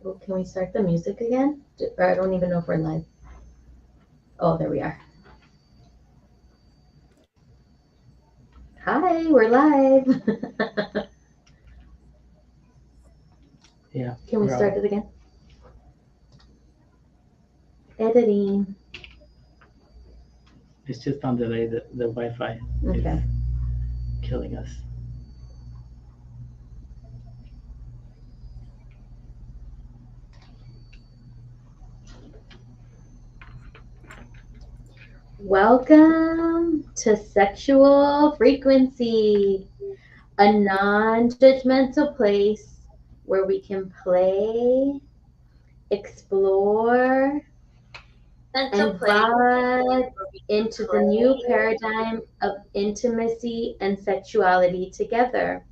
Oh, can we start the music again? Or I don't even know if we're live. Oh, there we are. Hi, we're live. Yeah. Can we start it again? Editing. It's just on delay. The Wi-Fi Okay. is killing us. Welcome to Sexual Frequency, a non judgmental place where we can play, explore, and vibe into the new paradigm of intimacy and sexuality together.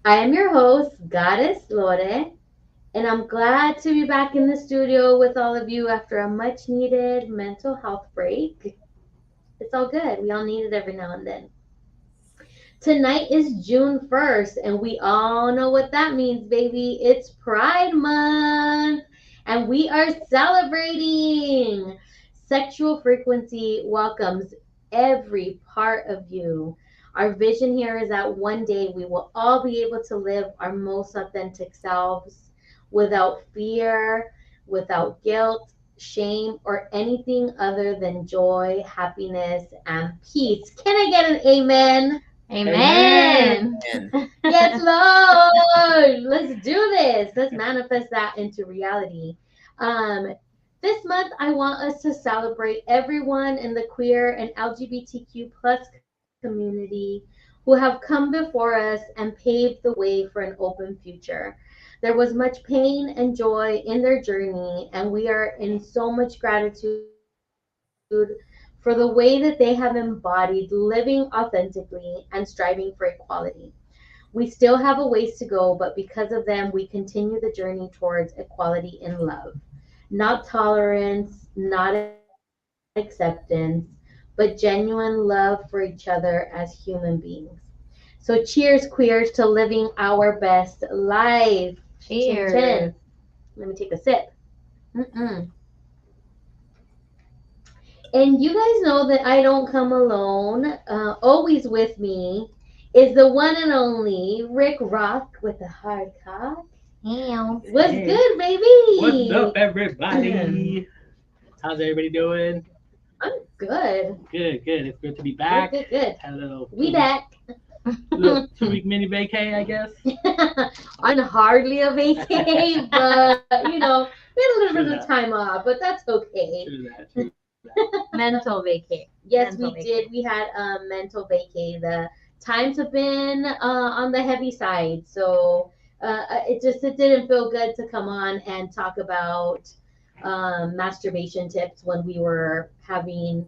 I am your host, Goddess Lore, and I'm glad to be back in the studio with all of you after a much needed mental health break. It's all good. We all need it every now and then. Tonight is June 1st, and we all know what that means, baby. It's Pride Month, and we are celebrating. Sexual Frequency welcomes every part of you. Our vision here is that one day we will all be able to live our most authentic selves without fear, without guilt, shame, or anything other than joy, happiness, and peace. Can I get an amen? Amen. Yes, Lord. Let's do this. Let's manifest that into reality. Um, this month, I want us to celebrate everyone in the queer and LGBTQ plus community who have come before us and paved the way for an open future. There was much pain and joy in their journey, and we are in so much gratitude for the way that they have embodied living authentically and striving for equality. We still have a ways to go, but because of them, we continue the journey towards equality in love. Not tolerance, not acceptance, but genuine love for each other as human beings. So, cheers, queers, to living our best life. Chin chin. Cheers. Let me take a sip. Mm-mm. And you guys know that I don't come alone. Always with me is the one and only Rick Rock with a hard cock. Ew. What's Hey. good, baby? What's up, everybody? How's everybody doing? I'm good. Good. It's good to be back. Good. Had a little We back. little 2-week mini vacay, I guess. On hardly a vacay, but we had a little bit of time off, but that's okay. True that. Mental vacay. Yes, Mental we did. We had a mental vacay. The times have been on the heavy side, so it didn't feel good to come on and talk about masturbation tips when we were having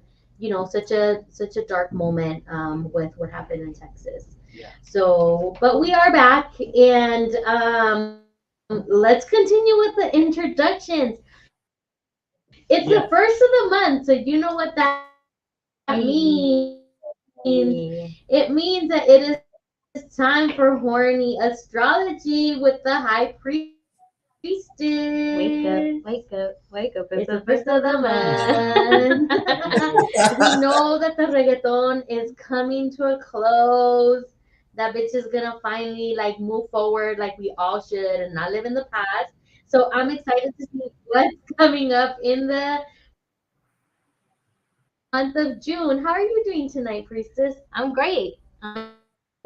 such a dark moment with what happened in Texas. Yeah. So, but we are back, and let's continue with the introductions. It's the first of the month, so you know what that means. It means that it is time for horny astrology with the high priestess. Wake up. It's It's the the first first of of the the month. month. We know that the reggaeton is coming to a close. That bitch is gonna finally like move forward like we all should and not live in the past. So I'm excited to see what's coming up in the month of June. How are you doing tonight, Priestess? I'm great.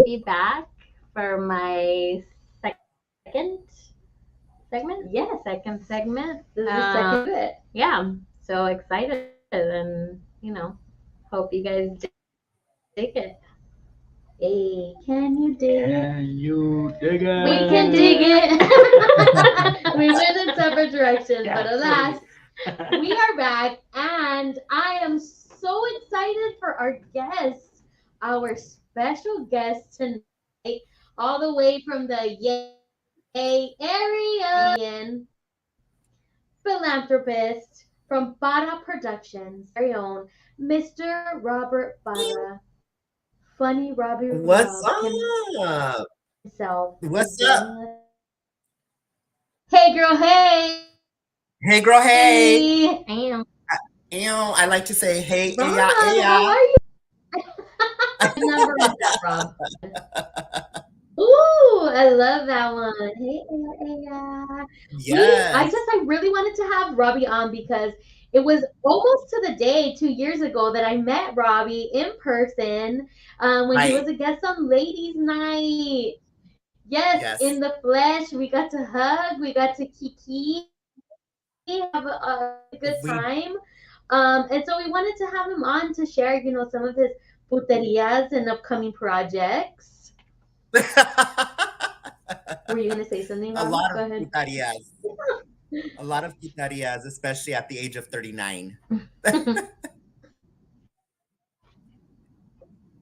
Be back for my second segment. Yes. Second segment. This is the second to it. Yeah. I'm so excited and hope you guys dig it. Hey, can you dig it? Can you dig it? We can dig it. We went in separate directions, Yeah, but alas, we are back, and I am so excited for our guest, our special guest tonight, all the way from the Yay area, philanthropist from Bara Productions, very own Mr. Robert Bara, Funny Robbie What's Rob up? himself, is What's up? joining us. Hey Hey, girl. Hey, girl, hey. Damn. Ew, I like to say, hey, Rob, yeah, how yeah. are you? What number is that, Rob? Ooh, I love that one. Hey, Aya. Yes, I really wanted to have Robbie on because it was almost to the day 2 years ago that I met Robbie in person when he was right. a guest on Ladies Night. Yes, in Yes. the flesh. We got to hug, we got to kiki, have a good time. We And so we wanted to have him on to share, some of his puterias and upcoming projects. Were you going to say something, a Rob? lot of Go ahead. putarias. A lot of putarias, especially at the age of 39.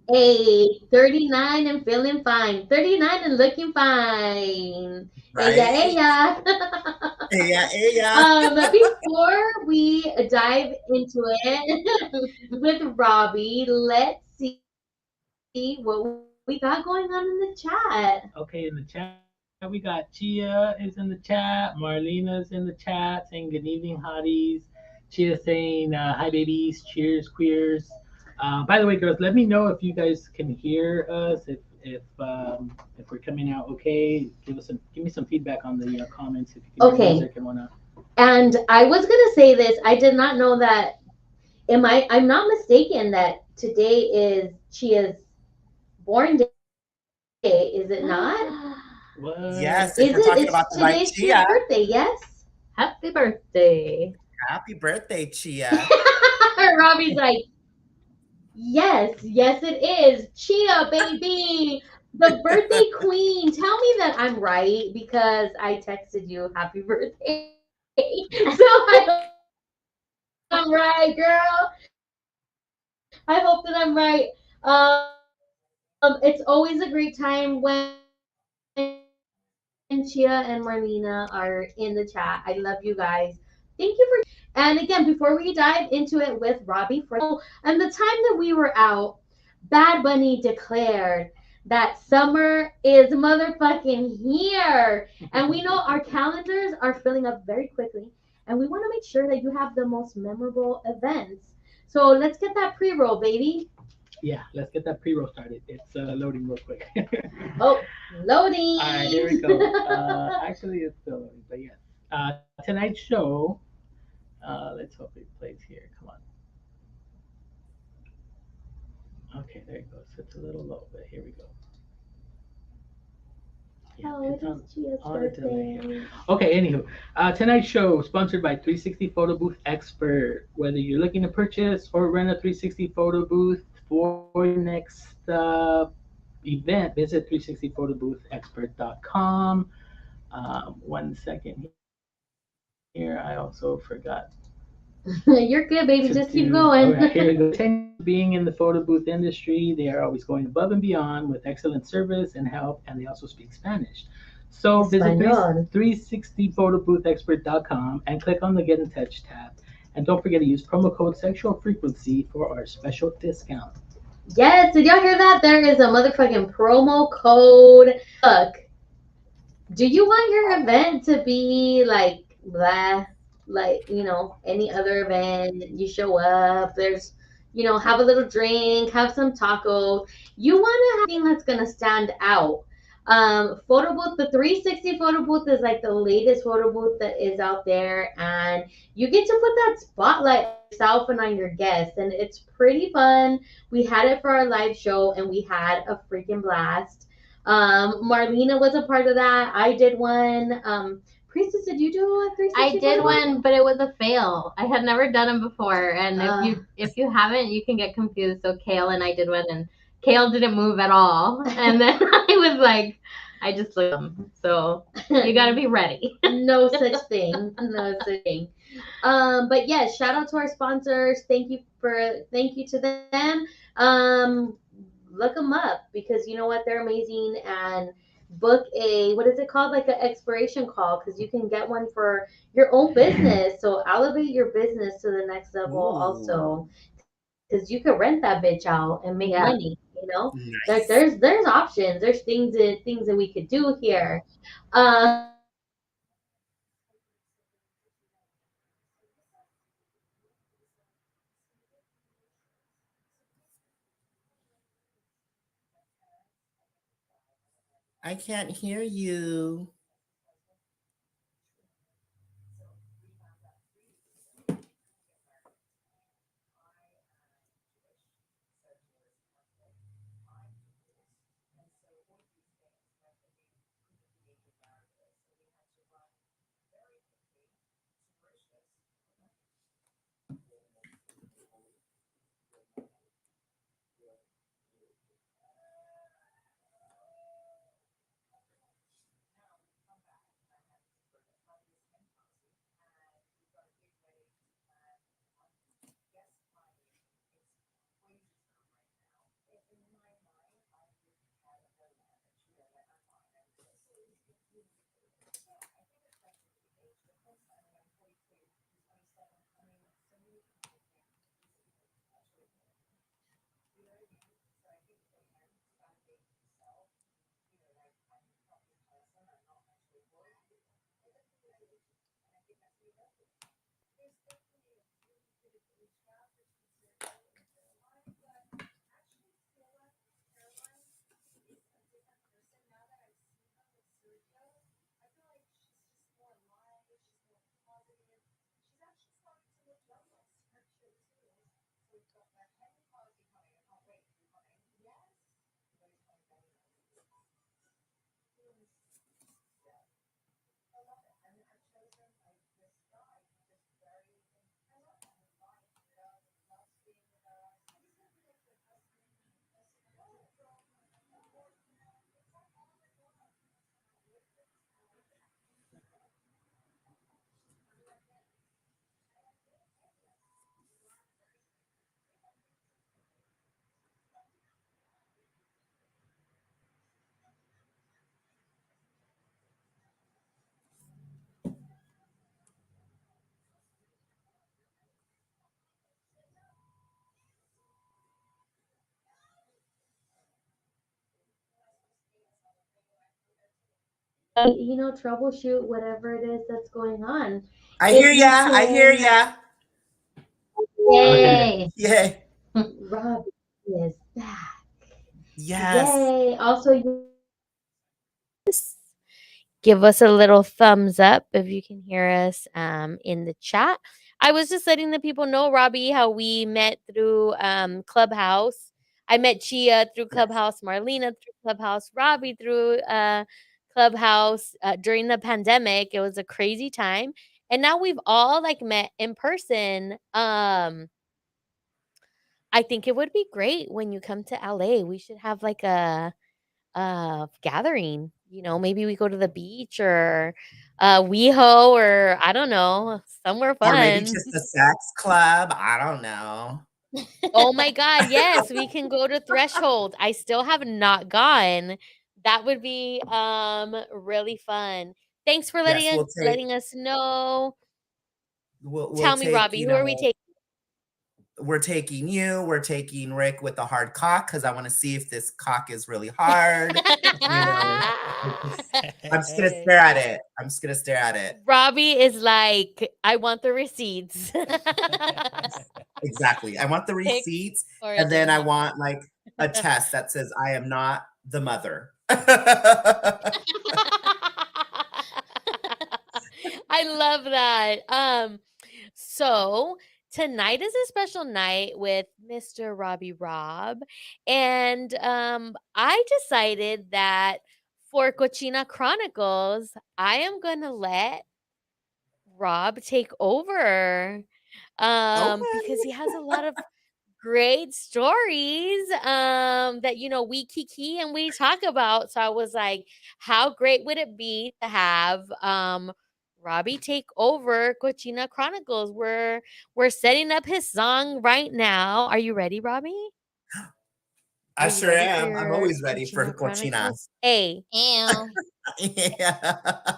Hey, 39 and feeling fine. 39 and looking fine. Ella, Right? ella. Yeah, yeah. Before we dive into it with Robbie, let's see what we got going on in the chat. Okay, in the chat we got Chia is in the chat, Marlena's in the chat saying good evening, hotties. Chia saying hi, babies. Cheers, queers. By the way, girls, let me know if you guys can hear us. If we're coming out okay, give me some feedback on the comments if you can hear Okay, music and whatnot. and I was gonna say this. I did not know that. I'm not mistaken that today is Chia's born day, is it not? What? Yes, Is if it? we're talking It's about the right today's Chia's Chia. birthday, yes? Happy birthday. Happy birthday, Chia. Robbie's like, yes, yes, it is. Chia, baby. The birthday queen. Tell me that I'm right because I texted you happy birthday. So I hope that I'm right, girl. I hope that I'm right. It's always a great time when Chia and Marlena are in the chat. I love you guys. Thank you for joining. And again, before we dive into it with Robbie for the first time, and the time that we were out, Bad Bunny declared that summer is motherfucking here. And we know our calendars are filling up very quickly. And we want to make sure that you have the most memorable events. So let's get that pre roll, baby. Yeah, let's get that pre-roll started. It's loading real quick. Oh, All right, here we loading. go. Actually, it's still loading, but yes. Tonight's show. Let's hope it plays here. Come on. Okay, there it goes. It's a little low, but here we go. Yeah, Oh, it's it is Chia's on a delay here. birthday. Okay, anywho, tonight's show sponsored by 360 Photo Booth Expert. Whether you're looking to purchase or rent a 360 photo booth for your next event, visit 360photoboothexpert.com. 1 second here. I also forgot You're good, to baby. Just do. keep All right, going. here we go. 10 years of being in the photo booth industry, they are always going above and beyond with excellent service and help, and they also speak Spanish. So visit Espanol. 360photoboothexpert.com and click on the Get in Touch tab. And don't forget to use promo code Sexual Frequency for our special discount. Yes, did y'all hear that? There is a motherfucking promo code. Look, do you want your event to be like blah, like any other event? You show up, there's have a little drink, have some tacos. You want to have something that's gonna stand out. Photo booth, the 360 photo booth is like the latest photo booth that is out there, and you get to put that spotlight on yourself and on your guests, and it's pretty fun. We had it for our live show, and we had a freaking blast. Marlena was a part of that. I did one. Priestess, did you do a I 360 did photo booth? one, but it was a fail. I had never done them before, and Uh, if you haven't, you can get confused. So Kale and I did one, and Kale didn't move at all, and then I was like, I just looked at them. So you got to be ready. no such thing. No such thing. But yes, shout out to our sponsors. Thank you to them. Um, look them up because you know what, they're amazing, and book a what is it called, like an expiration call, because you can get one for your own business. So elevate your business to the next level Ooh, also, because you can rent that bitch out and make Yeah. money. There's nice. options. There's things that we could do here. Um, I can't hear you. Troubleshoot whatever it is that's going on. I hear If you ya. I hear can, ya. Okay. Yay. Yay. Rob is back. Yes. Yay. Also, Give us a little thumbs up if you can hear us in the chat. I was just letting the people know, Robbie, how we met through Clubhouse. I met Chia through Yes. Clubhouse, Marlena through Clubhouse, Robbie through Clubhouse during the pandemic. It was a crazy time. And now we've all like met in person. I think it would be great when you come to LA. We should have like a gathering. Maybe we go to the beach or WeHo or I don't know, somewhere Or maybe fun. just a sex club. I don't know. Oh my god, yes, we can go to Threshold. I still have not gone. That would be really fun. Thanks for Yes, letting us know. we'll Tell me, take, Robbie, who are we taking? we're taking you, we're taking Rick with the hard cock because I want to see if this cock is really hard. You know, I'm just gonna stare at it. I'm just gonna stare at it. Robbie is like, I want the receipts. Exactly. I want the Pics receipts, or it and then doesn't I matter. want like a test that says I am not the mother. I love that. So tonight is a special night with Mr. Robbie Rob. And I decided that for Cochina Chronicles, I am gonna let Rob take over. Okay. Because he has a lot of great stories that we kiki and we talk about. So I was like, how great would it be to have Robbie take over Cochina Chronicles? We're setting up his song right now. Are you ready, Robbie? I Are you sure ready for am. I'm your always ready for Cochina cochina. Chronicles? Hey. Yeah.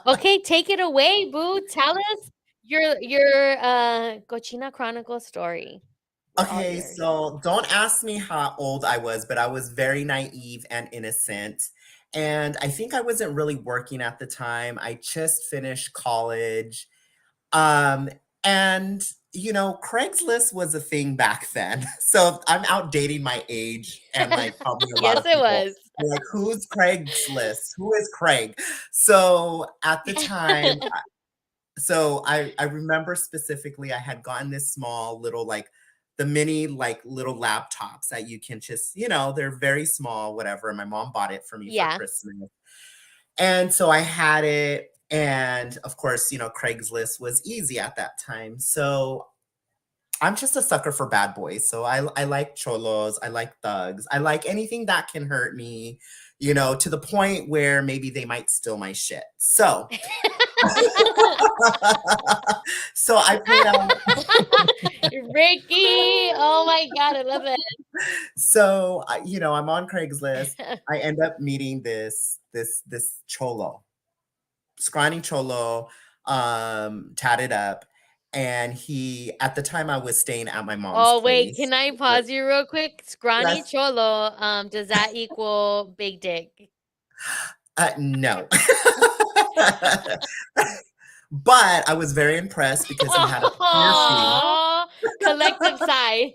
Okay, take it away, boo. Tell us your Cochina Chronicles story. We're all Okay, ears. so don't ask me how old I was, but I was very naive and innocent. And I think I wasn't really working at the time. I just finished college. Um, and Craigslist was a thing back then. So I'm outdating my age and like probably a lot Yes, of it people. was. Like, who's Craigslist? Who is Craig? So at the time, I remember specifically I had gotten this small little like the mini like little laptops that you can just, they're very small, whatever. And my mom bought it for me for Yeah. Christmas. And so I had it. And of course, Craigslist was easy at that time. So I'm just a sucker for bad boys. So I like cholos, I like thugs, I like anything that can hurt me, to the point where maybe they might steal my shit. So so I put out Ricky. Oh my God, I love so I'm on Craigslist. it. I end up meeting this cholo, scrawny cholo, tatted up. And he, at the time I was staying at my mom's Oh wait, place. can I pause you real quick? Scrawny Yes. cholo, does that equal big dick? No. But I was very impressed because he had a piercing. Oh, collective sigh.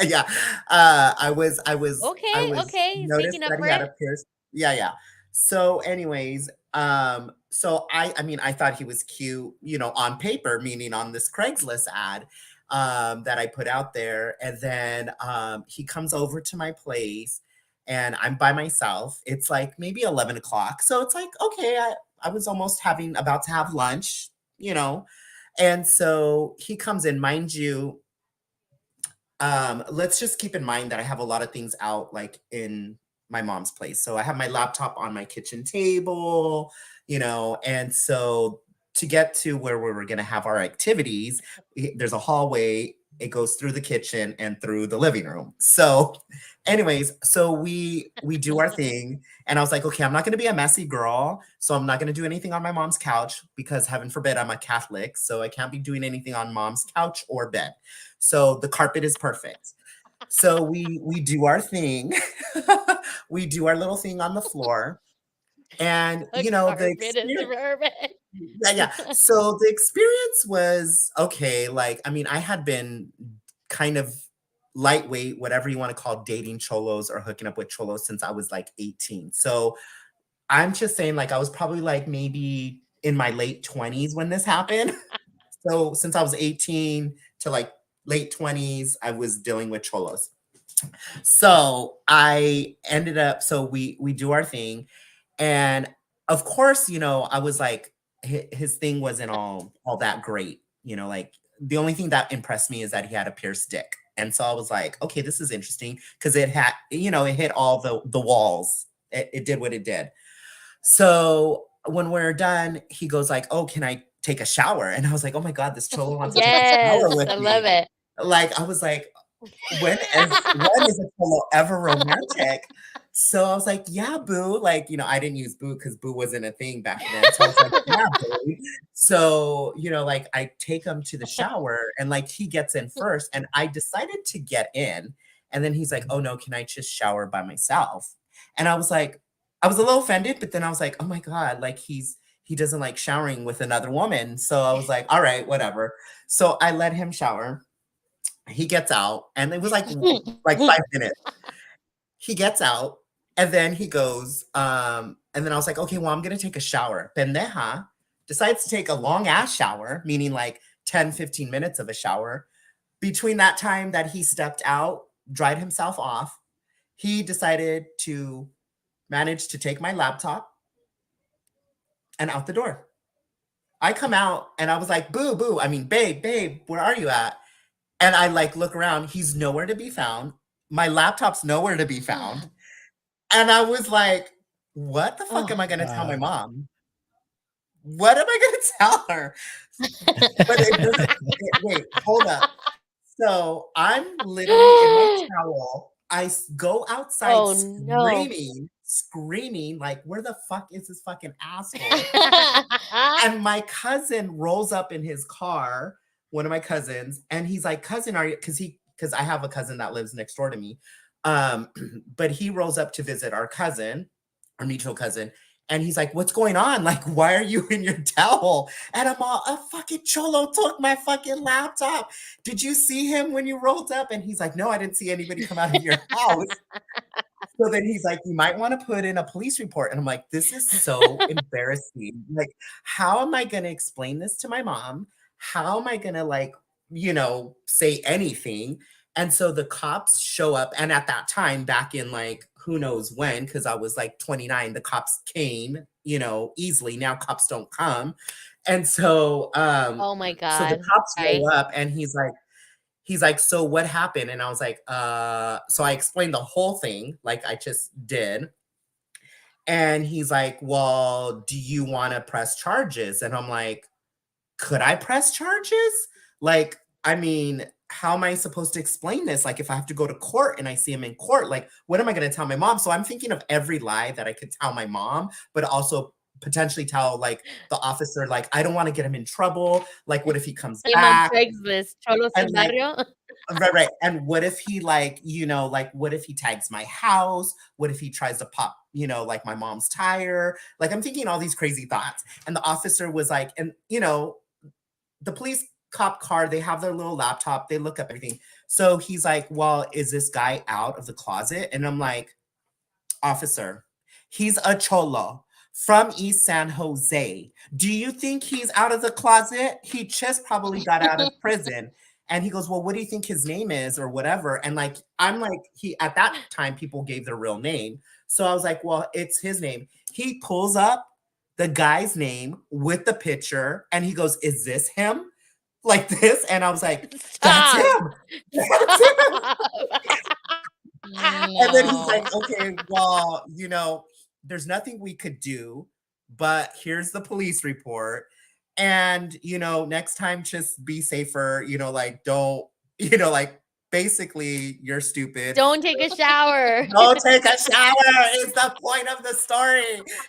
Yeah. I was Okay, noticed making up that for he had a it. pierce. Yeah, yeah. So anyways, so I mean I thought he was cute, on paper, meaning on this Craigslist ad that I put out there. And then he comes over to my place and I'm by myself. It's like maybe 11 o'clock. So it's like, okay, I was almost about to have lunch, you know. And so he comes in, mind you, let's just keep in mind that I have a lot of things out like in my mom's place. So I have my laptop on my kitchen table, and so to get to where we were going to have our activities, there's a hallway. It goes through the kitchen and through the living room. So, anyways, so we do our thing, and I was like, okay, I'm not going to be a messy girl, so I'm not going to do anything on my mom's couch because heaven forbid I'm a Catholic, so I can't be doing anything on mom's couch or bed. So the carpet is perfect. So we do our thing. We do our little thing on the floor. And The the carpet is experience, perfect. yeah, yeah. So the experience was okay. Like, I mean, I had been kind of lightweight, whatever you want to call dating cholos or hooking up with cholos since I was like 18. So I'm just saying, like, I was probably like maybe in my late 20s when this happened. So since I was 18 to like late 20s, I was dealing with cholos. So I ended up, so we do our thing. And of course, I was like, his thing wasn't all that great. Like the only thing that impressed me is that he had a pierced dick. And so I was like, okay, this is interesting because it had, it hit all the walls. It did what it did. So when we're done, he goes like, oh, can I take a shower? And I was like, oh my God, this cholo wants to take a shower Yes, with I love me. it. Like, I was like, when is a cholo ever romantic? So I was like, yeah, boo. Like, I didn't use boo because boo wasn't a thing back then. So I was like, yeah, boo. So, like I take him to the shower and like he gets in first and I decided to get in. And then he's like, oh no, can I just shower by myself? And I was like, I was a little offended, but then I was like, oh my God, like he doesn't like showering with another woman. So I was like, all right, whatever. So I let him shower. He gets out, and it was like 5 minutes. He gets out, and then he goes, and then I was like, okay, well, I'm gonna take a shower. Pendeja decides to take a long ass shower, meaning like 10, 15 minutes of a shower. Between that time that he stepped out, dried himself off, he decided to manage to take my laptop and out the door. I come out and I was like, boo, boo. I mean, babe, where are you at? And I like look around, he's nowhere to be found. My laptop's nowhere to be found. And I was like, what the fuck am I gonna tell my mom? What am I gonna tell her? But it doesn't wait, hold up. So I'm literally in my towel. Go outside Oh no. screaming, like, where the fuck is this fucking asshole? And my cousin rolls up in his car, one of my cousins, and he's like, cousin, are you, because I have a cousin that lives next door to me. But he rolls up to visit our mutual cousin, and he's like, what's going on? Like, why are you in your towel? And I'm all, a fucking cholo took my fucking laptop. Did you see him when you rolled up? And he's like, no, I didn't see anybody come out of your house. So then he's like, you might want to put in a police report. And I'm like, this is so embarrassing. Like, how am I going to explain this to my mom? How am I going to, like, say anything? And so the cops show up. And at that time, back in like, who knows when, because I was like 29, the cops came, easily. Now cops don't come. And so, Oh my so the God. cops Right? show up and he's like, so what happened? And I was like, so I explained the whole thing like I just did. And he's like, well, do you want to press charges? And I'm like, could I press charges? Like, I mean, how am I supposed to explain this? Like, if I have to go to court and I see him in court, like, what am I going to tell my mom? So I'm thinking of every lie that I could tell my mom, but also potentially tell like the officer, like, I don't want to get him in trouble. Like, what if he comes Name on back? Craigslist, Cholo And Sin like, Barrio. right, right. And what if he like, like what if he tags my house? What if he tries to pop, like my mom's tire? Like I'm thinking all these crazy thoughts. And the officer was like, and the police cop car, they have their little laptop, they look up everything. So he's like, well, is this guy out of the closet? And I'm like, officer, he's a cholo from East San Jose. Do you think he's out of the closet? He just probably got out of prison. And he goes, well, what do you think his name is or whatever? And like, I'm like, at that time, people gave their real name. So I was like, well, it's his name. He pulls up the guy's name with the picture and he goes, is this him? Like this? And I was like, that's Stop. him. That's him. And then he's No. like, okay, well, there's nothing we could do, but here's the police report. And, next time just be safer, like don't, like basically you're stupid. Don't take a shower. Don't take a shower is the point of the story.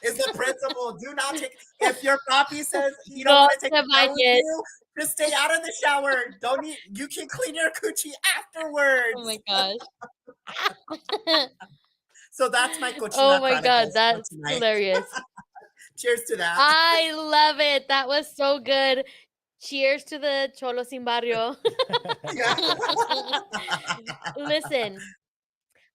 Is the principle. Do not take, if your papi says he don't No want to take te a shower with bañes. you, just stay out of the shower. Don't need, you can clean your coochie afterwards. Oh my gosh. So that's my Cochina Oh my God, Chronicles for that's tonight. hilarious. Cheers to that. I love it. That was so good. Cheers to the Cholo Sin Barrio. Listen,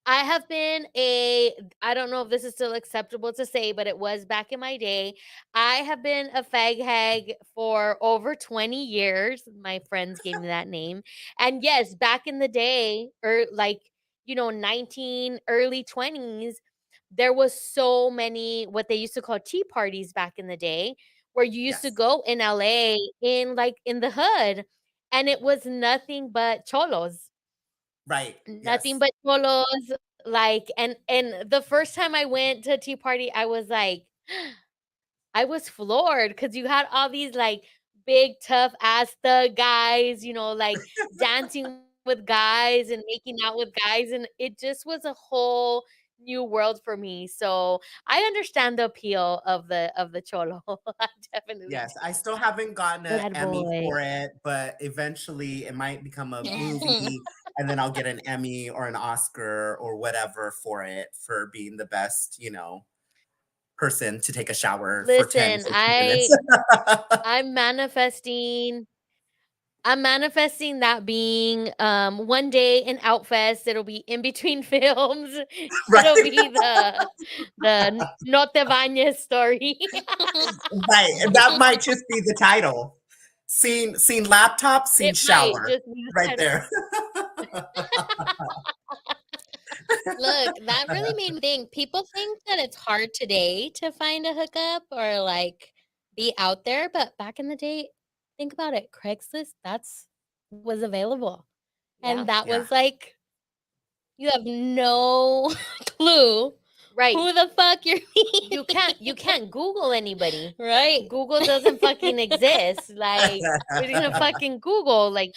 I have been I don't know if this is still acceptable to say, but it was back in my day. I have been a fag hag for over 20 years. My friends gave me that name. And yes, back in the day, or like, 19, early 20s, there was so many what they used to call tea parties back in the day, where you used to Yes. go in LA in the hood, and it was nothing but cholos. Right. Nothing Yes. but cholos, like, and the first time I went to a tea party, I was like, I was floored because you had all these like big tough ass thug guys, like dancing with guys and making out with guys, and it just was a whole new world for me. So I understand the appeal of the cholo. I definitely Yes. do. I still haven't gotten an Bad Emmy boy. for it, but eventually it might become a movie and then I'll get an Emmy or an Oscar or whatever for it for being the best, person to take a shower for 10, Listen, 15 minutes. I'm manifesting that being one day in Outfest. It'll be in between films. Right. It'll be the No Te Bañes story. Right. And that might just be the title. Seen laptop, seen It might shower. just be the Right title. there. Look, that really made me think. People think that it's hard today to find a hookup or like be out there, but back in the day, think about it. Craigslist, that's was available. Yeah. And that Yeah. was like you have no clue Right. who the fuck you're meeting. You can't Google anybody. Right. Google doesn't fucking exist. Like, we're gonna fucking Google. Like,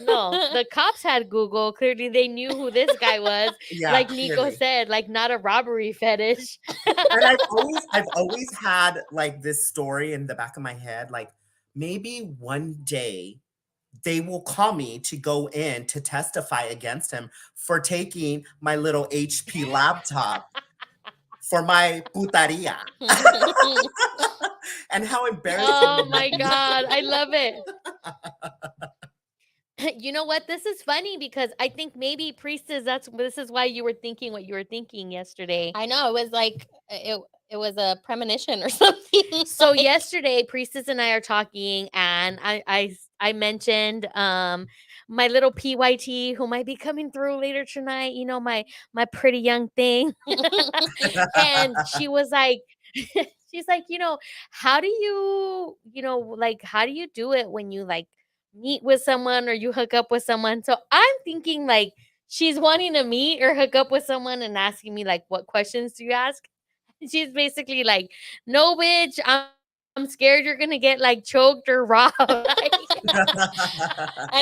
no, the cops had Google. Clearly, they knew who this guy was. Yeah, Like Nico clearly. said, like not a robbery fetish. And I've always had like this story in the back of my head, like maybe one day they will call me to go in to testify against him for taking my little HP laptop for my putaria. And how embarrassing. Oh would that my be? God, I love it. You know what? This is funny because I think maybe Priestess, this is why you were thinking what you were thinking yesterday. I know, it was like it was a premonition or something. So yesterday, Priestess and I are talking, and I mentioned my little PYT who might be coming through later tonight. You know, my pretty young thing, and she was like, she's like, how do how do you do it when you like meet with someone or you hook up with someone? So I'm thinking like she's wanting to meet or hook up with someone and asking me like, what questions do you ask? She's basically like, "No, bitch, I'm scared you're gonna get like choked or robbed." And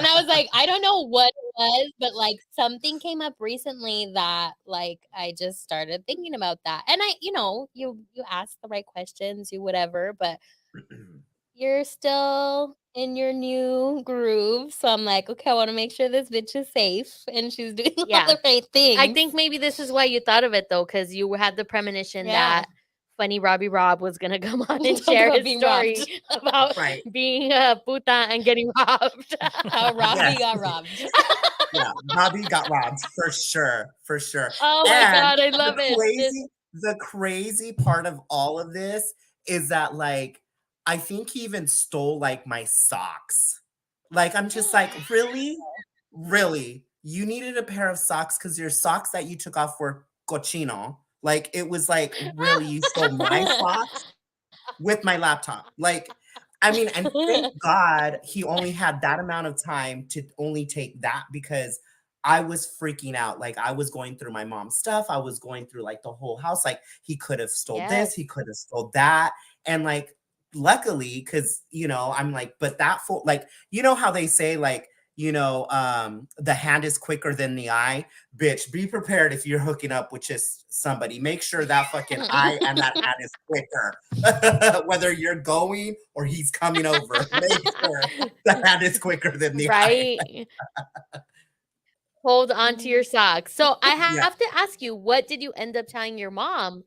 I was like, I don't know what it was, but like something came up recently that like I just started thinking about that. And you ask the right questions, you whatever, but you're still in your new groove. So I'm like, okay, I want to make sure this bitch is safe and she's doing all Yeah. the right I things. think maybe this is why you thought of it though, because you had the premonition Yeah. that funny Robbie Rob was gonna come on and share his Being story robbed. about Right. being a puta and getting robbed. How Robbie Yes. got robbed. Yeah. Bobby got robbed for sure. For sure. Oh my And god, I the love it. crazy part of all of this is that like I think he even stole like my socks. Like I'm just like, really? Really? You needed a pair of socks because your socks that you took off were cochino. Like it was like, really, you stole my socks with my laptop. Like, I mean, and thank God he only had that amount of time to only take that because I was freaking out. Like, I was going through my mom's stuff. I was going through like the whole house. Like, he could have stole this, he Yes. could have stole that. And like, luckily, because I'm like, but that fool, like, you know how they say, like, the hand is quicker than the eye. Bitch, be prepared if you're hooking up with just somebody. Make sure that fucking eye and that hand is quicker. Whether you're going or he's coming over, make sure the hand is quicker than the eye. Right. Hold on to your socks. So I have Yeah. to ask you, what did you end up telling your mom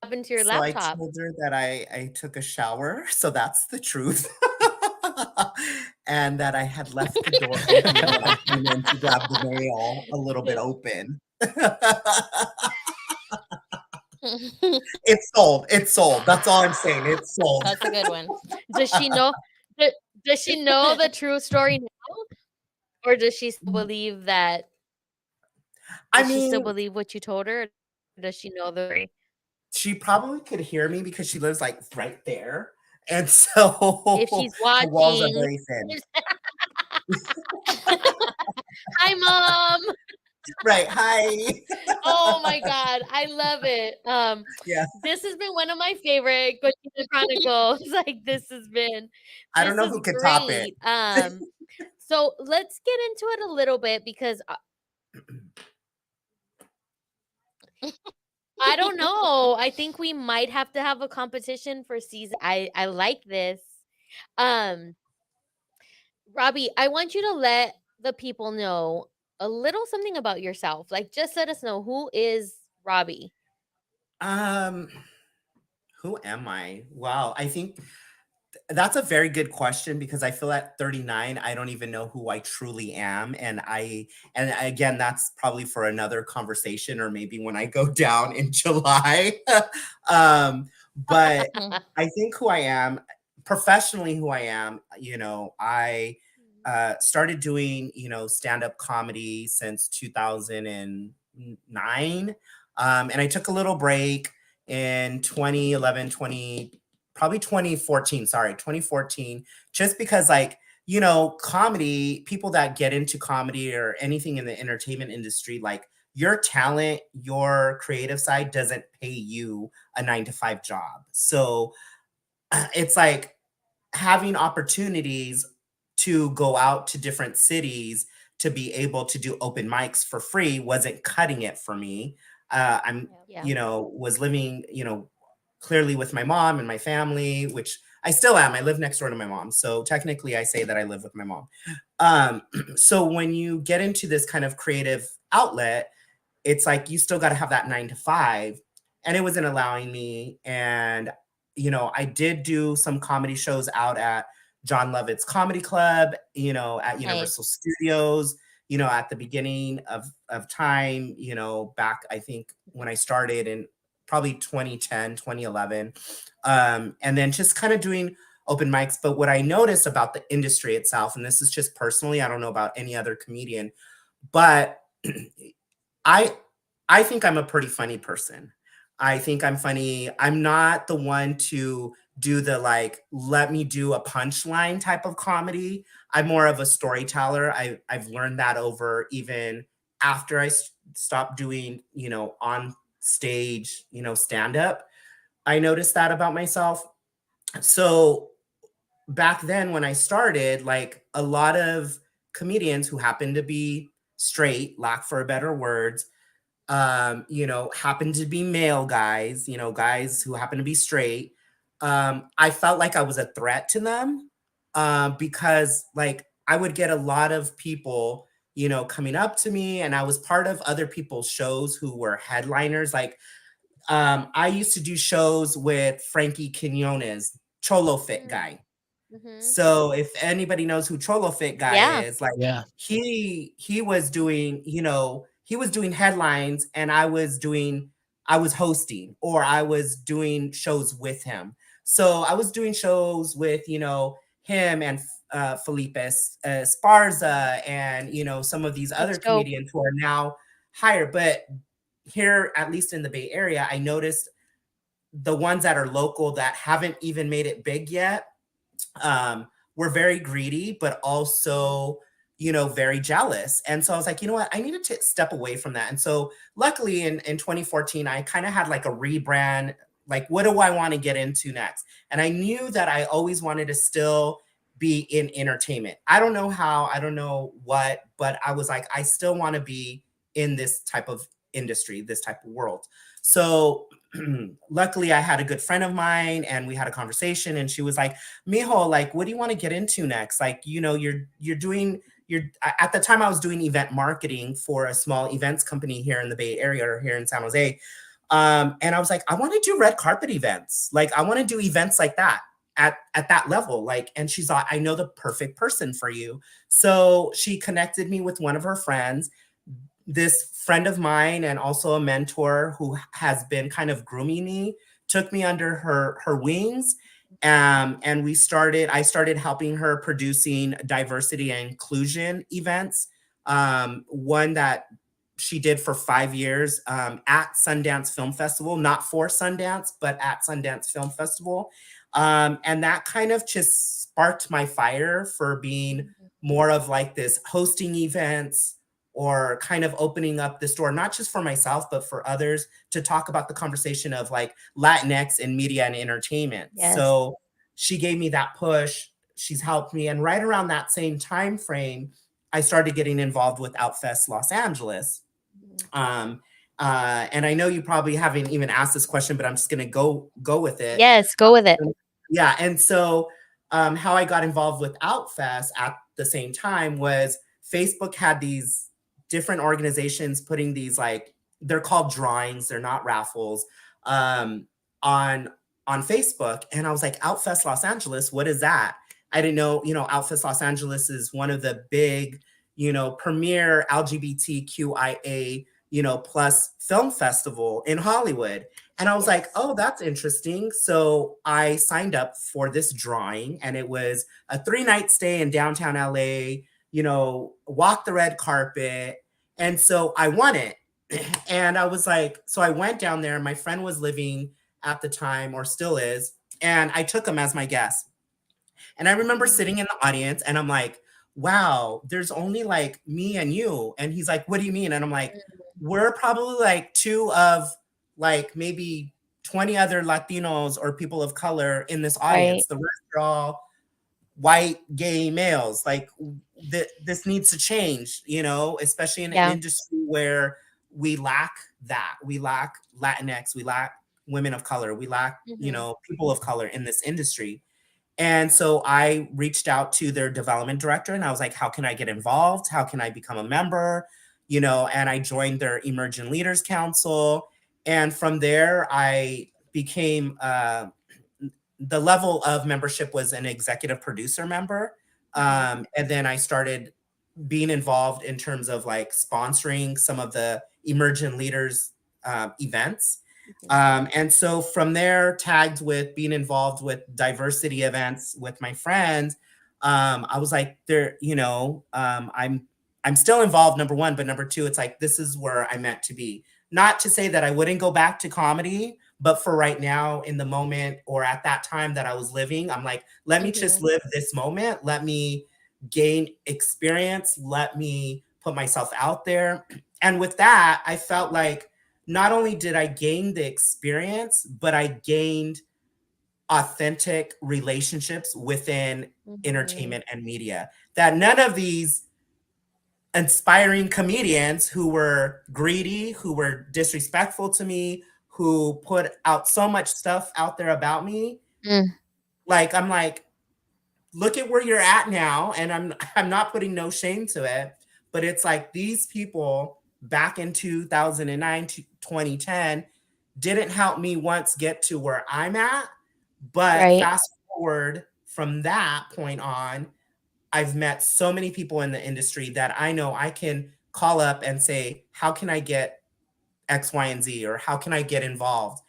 that happened to your So I laptop? told her that I took a shower. So that's the truth. And that I had left the door open when I came in to grab the mail a little bit open. It's sold. It's sold. That's all I'm saying. It's sold. That's a good one. Does she know d does she know the true story now? Or does she still believe that I does she still mean, believe what you told her? Or does she know the story? she probably could hear me because she lives like right there. And so If she's the walls are watching, very thin. "Hi, mom." Right. Hi. Oh my god, I love it. Yeah. This has been one of my favorite Cochina Chronicles. Like I don't this know is who could top it. great. So let's get into it a little bit because I don't know. I think we might have to have a competition for season. I like this. Um, Robbie, I want you to let the people know a little something about yourself. Like, just let us know, who is Robbie? Um, who am I? Wow. I think that's a very good question because I feel at 39, I don't even know who I truly am. And again, that's probably for another conversation or maybe when I go down in July. um, but I think who I am, professionally, who I am, I started doing, stand-up comedy since 2009. And I took a little break in 2011, probably 2014, sorry, 2014, just because like, comedy, people that get into comedy or anything in the entertainment industry, like your talent, your creative side doesn't pay you a 9 to 5 job. So it's like having opportunities to go out to different cities to be able to do open mics for free wasn't cutting it for me. I'm, Yeah. was living, clearly with my mom and my family, which I still am. I live next door to my mom. So technically I say that I live with my mom. So when you get into this kind of creative outlet, it's like you still got to have that 9 to 5. And it wasn't allowing me. And, I did do some comedy shows out at John Lovett's Comedy Club, at Universal Nice. Studios, at the beginning of time, back, I think, when I started in probably 2010, 2011. And then just kind of doing open mics. But what I noticed about the industry itself, and this is just personally, I don't know about any other comedian, but I I think I'm a pretty funny person. I think I'm funny. I'm not the one to do the like let me do a punchline type of comedy. I'm more of a storyteller. I've learned that over even after stopped doing, on stage, stand up. I noticed that about myself. So back then when I started, like a lot of comedians who happened to be straight, lack for a better words, happen to be male guys, guys who happen to be straight. I felt like I was a threat to them, because like I would get a lot of people, coming up to me, and I was part of other people's shows who were headliners. Like, I used to do shows with Frankie Quinones, Cholo Fit Mm, guy. mhm. So if anybody knows who Cholo Fit guy Yeah. is, like Yeah. he was doing, he was doing headlines, and I was hosting, or I was doing shows with him. So I was doing shows with, him and Felipe Esparza, and some of these other That's dope. comedians who are now higher. But here, at least in the Bay Area, I noticed the ones that are local that haven't even made it big yet, were very greedy, but Mm, also, very jealous. And so I was like, you know what? I needed to step away from that. And so luckily in 2014, I kind of had like a rebrand, like, what do I want to get into next? And I knew that I always wanted to still be in entertainment. I don't know how, I don't know what, but I was like, I still want to be in this type of industry, this type of world. So luckily I had a good friend of mine, and we had a conversation, and she was like, Mijo, like, what do you want to get into next? Like, you're doing at the time I was doing event marketing for a small events company here in the Bay Area, or here in San Jose. And I was like, I want to do red carpet events. Like, I want to do events like that at that level. Like, and she's like, I know the perfect person for you. So she connected me with one of her friends. This friend of mine, and also a mentor who has been kind of grooming me, took me under her wings. And I started helping her producing diversity and inclusion events. One that she did for 5 years, at Sundance Film Festival, not for Sundance, but at Sundance Film Festival. And that kind of just sparked my fire for being mhm. more of like this hosting events, or kind of opening up this door, not just for myself, but for others, to talk about the conversation of like Latinx in media and entertainment. Yes. So she gave me that push. She's helped me. And right around that same time frame, I started getting involved with Outfest Los Angeles. Mm, Um, and I know you probably haven't even asked this question, but I'm just gonna go with it. Yes, go with it. Yeah, and so, how I got involved with Outfest at the same time was Facebook had these different organizations putting these, like, they're called drawings, they're not raffles, um, on Facebook, and I was like, Outfest Los Angeles, what is that? I didn't know, Outfest Los Angeles is one of the big, premier LGBTQIA, plus film festival in Hollywood. And I was like, yes. oh, that's interesting. So I signed up for this drawing, and it was a 3-night stay in downtown LA, walk the red carpet. And so I won it. And I was like, so I went down there. My friend was living at the time, or still is, and I took him as my guest. And I remember Mhm, sitting in the audience, and I'm like, wow, there's only like me and you. And he's like, what do you mean? And I'm like, mhm. we're probably like two of like maybe 20 other Latinos or people of color in this Right. audience. The rest are all white gay males. Like, this needs to change, especially in an Yeah. industry where we lack that. We lack Latinx, we lack women of color, we lack, Mhm. people of color in this industry. And so I reached out to their development director, and I was like, how can I get involved? How can I become a member? And I joined their Emerging Leaders Council. And from there, I became the level of membership was an executive producer member. Mhm. And then I started being involved in terms of like sponsoring some of the emergent leaders events. Mhm. And so from there, tagged with being involved with diversity events with my friends, I was like, I'm still involved, number one, but number two, it's like this is where I meant to be. Not to say that I wouldn't go back to comedy, but for right now, in the moment or at that time that I was living, I'm like, let me just Mhm. live this moment. Let me gain experience. Let me put myself out there. And with that, I felt like not only did I gain the experience, but I gained authentic relationships within Mhm. entertainment and media that none of these inspiring comedians who were greedy, who were disrespectful to me, who put out so much stuff out there about me. Mm, Like, I'm like, look at where you're at now. And I'm not putting no shame to it, but it's like these people back in 2009 to 2010 didn't help me once get to where I'm at. But right. fast forward from that point on, I've met so many people in the industry that I know I can call up and say, how can I get X, Y, and Z? Or how can I get involved?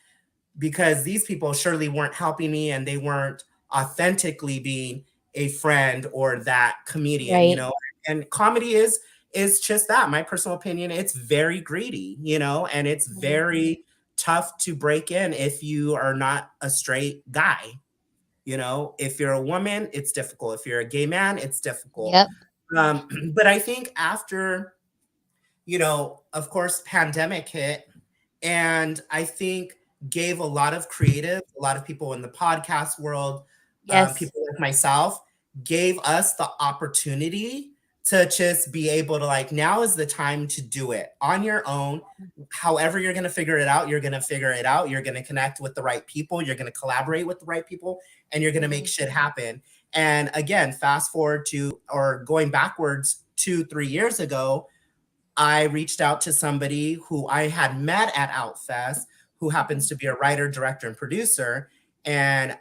Because these people surely weren't helping me and they weren't authentically being a friend or that comedian, Right. And comedy is just that. My personal opinion, it's very greedy, and it's Mhm. very tough to break in if you are not a straight guy. If you're a woman, it's difficult. If you're a gay man, it's difficult. Yep. But I think after, of course, pandemic hit, and I think gave a lot of creatives, a lot of people in the podcast world, Yes. people like myself, gave us the opportunity to just be able to like, now is the time to do it on your own. However, you're going to figure it out, you're going to figure it out. You're going to connect with the right people. You're going to collaborate with the right people, and you're going to make Mhm. shit happen. And again, fast forward to or going backwards 2, 3 years ago, I reached out to somebody who I had met at Outfest, who happens Mhm. to be a writer, director, and producer. And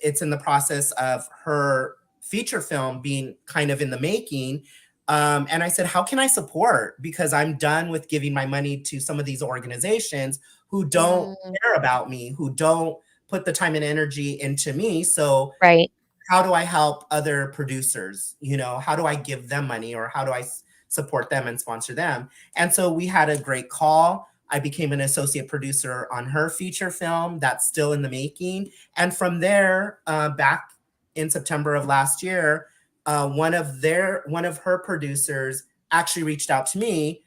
it's in the process of her feature film being kind of in the making. And I said, how can I support? Because I'm done with giving my money to some of these organizations who don't Mm, care about me, who don't put the time and energy into me. So right. how do I help other producers? How do I give them money, or how do I support them and sponsor them? And so we had a great call. I became an associate producer on her feature film that's still in the making. And from there, back in September of last year, one of her producers actually reached out to me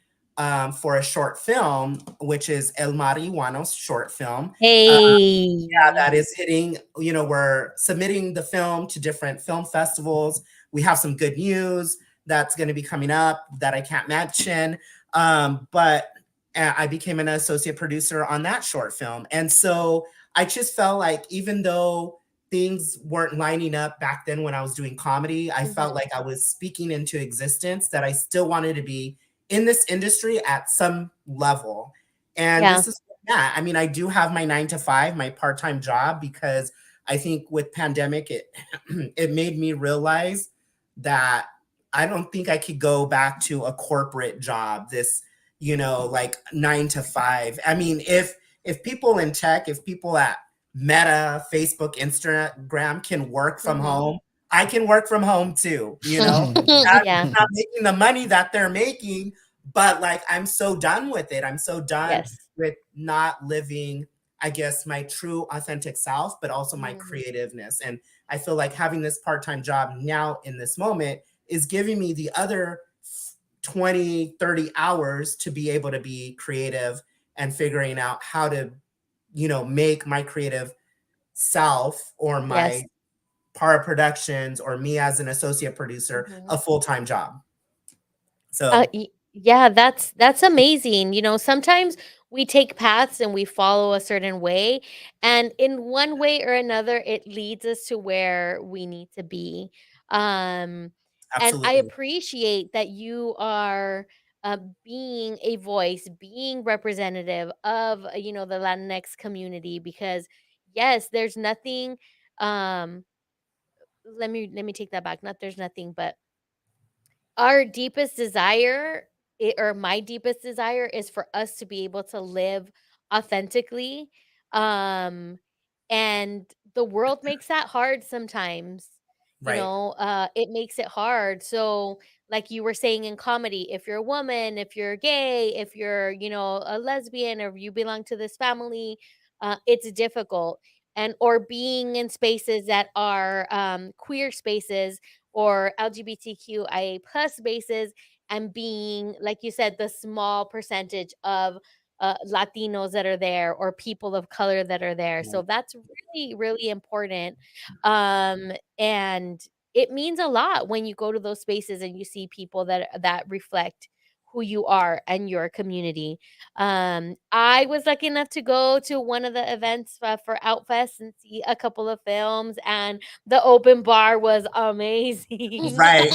for a short film, which is El Marihuano's short film. Hey. That is hitting, we're submitting the film to different film festivals. We have some good news that's going to be coming up that I can't mention. But I became an associate producer on that short film. And so I just felt like even though things weren't lining up back then when I was doing comedy, I felt Mhm. like I was speaking into existence that I still wanted to be in this industry at some level. And Yeah. this is, yeah, I mean, I do have my 9 to 5, my part-time job, because I think with pandemic, it it made me realize that I don't think I could go back to a corporate job, this, like 9 to 5. I mean, if people in tech, if people at Meta, Facebook, Instagram can work from Mhm. home, I can work from home too. I'm Yeah. not making the money that they're making, but like I'm so done with it. I'm so done Yes. with not living, I guess, my true authentic self, but also my Mhm. creativeness. And I feel like having this part-time job now in this moment is giving me the other 20, 30 hours to be able to be creative and figuring out how to, make my creative self or Yes. my para productions or me as an associate producer Mhm. a full-time job. So Yeah, that's amazing. Sometimes we take paths and we follow a certain way, and in one way or another, it leads us to where we need to be. Um, and I absolutely. appreciate that you are being a voice, being representative of the Latinx community, because yes, there's nothing, um let me take that back. Not there's nothing, but our deepest desire, or my deepest desire, is for us to be able to live authentically. Um and the world makes that hard sometimes. Right. It makes it hard. So, like you were saying, in comedy, if you're a woman, if you're gay, if you're, a lesbian, or you belong to this family, it's difficult. And or being in spaces that are queer spaces, or LGBTQIA plus spaces, and being, like you said, the small percentage of Latinos that are there, or people of color that are there. So that's really, really important. And it means a lot when you go to those spaces and you see people that reflect who you are and your community. I was lucky enough to go to one of the events for Outfest and see a couple of films, and the open bar was amazing. Right.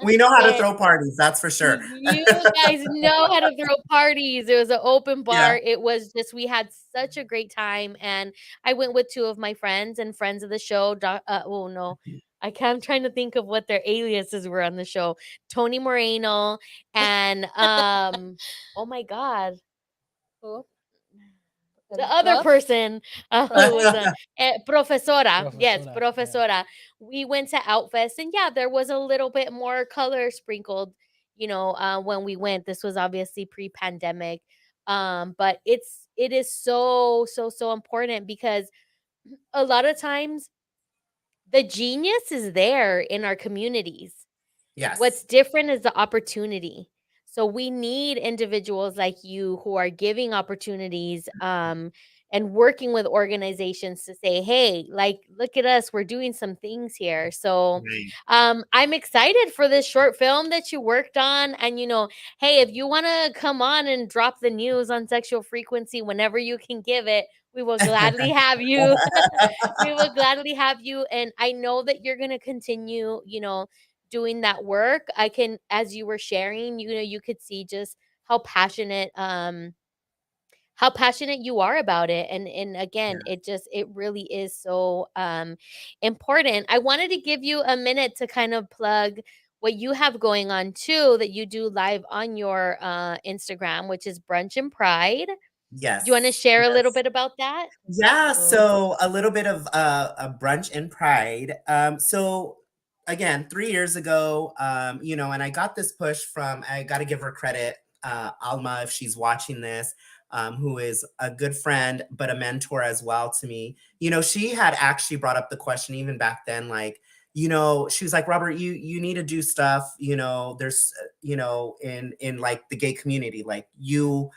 We know how to And throw parties, that's for sure. you guys know how to throw parties. It was an open Yeah. bar. It was just, we had such a great time. And I went with two of my friends and friends of the show. Oh no, I'm trying to think of what their aliases were on the show. Tony Moreno and oh my god, Who? the The other prof? person, who Prof? was a professora. Yes, Professora. Yeah. professora. We went to Outfest, and yeah, there was a little bit more color sprinkled. When we went, this was obviously pre-pandemic, but it is so, so, so important, because a lot of times the genius is there in our communities. What's Yes. different is the opportunity. So we need individuals like you who are giving opportunities, and working with organizations to say, hey, like, look at us, we're doing some things here. So Right. I'm excited for this short film that you worked on. And, hey, if you want to come on and drop the news on sexual frequency whenever you can give it, we will gladly have you. We will gladly have you. And I know that you're going to continue, doing that work. I can, as you were sharing, you could see just how passionate, you are about it. And again, it really is so important. I wanted to give you a minute to kind of plug what you have going on too, that you do live on your Instagram, which is Brunch and Pride. Do you want to Yes. share a little Yes. bit about that? Yeah, Oh. so a little bit of a brunch in pride. So again, 3 years ago, and I got this push from, I got to give her credit, Alma, if she's watching this, who is a good friend, but a mentor as well to me. She had actually brought up the question even back then, like, she was like, Robert, you need to do stuff, there's, in like the gay community, like you're,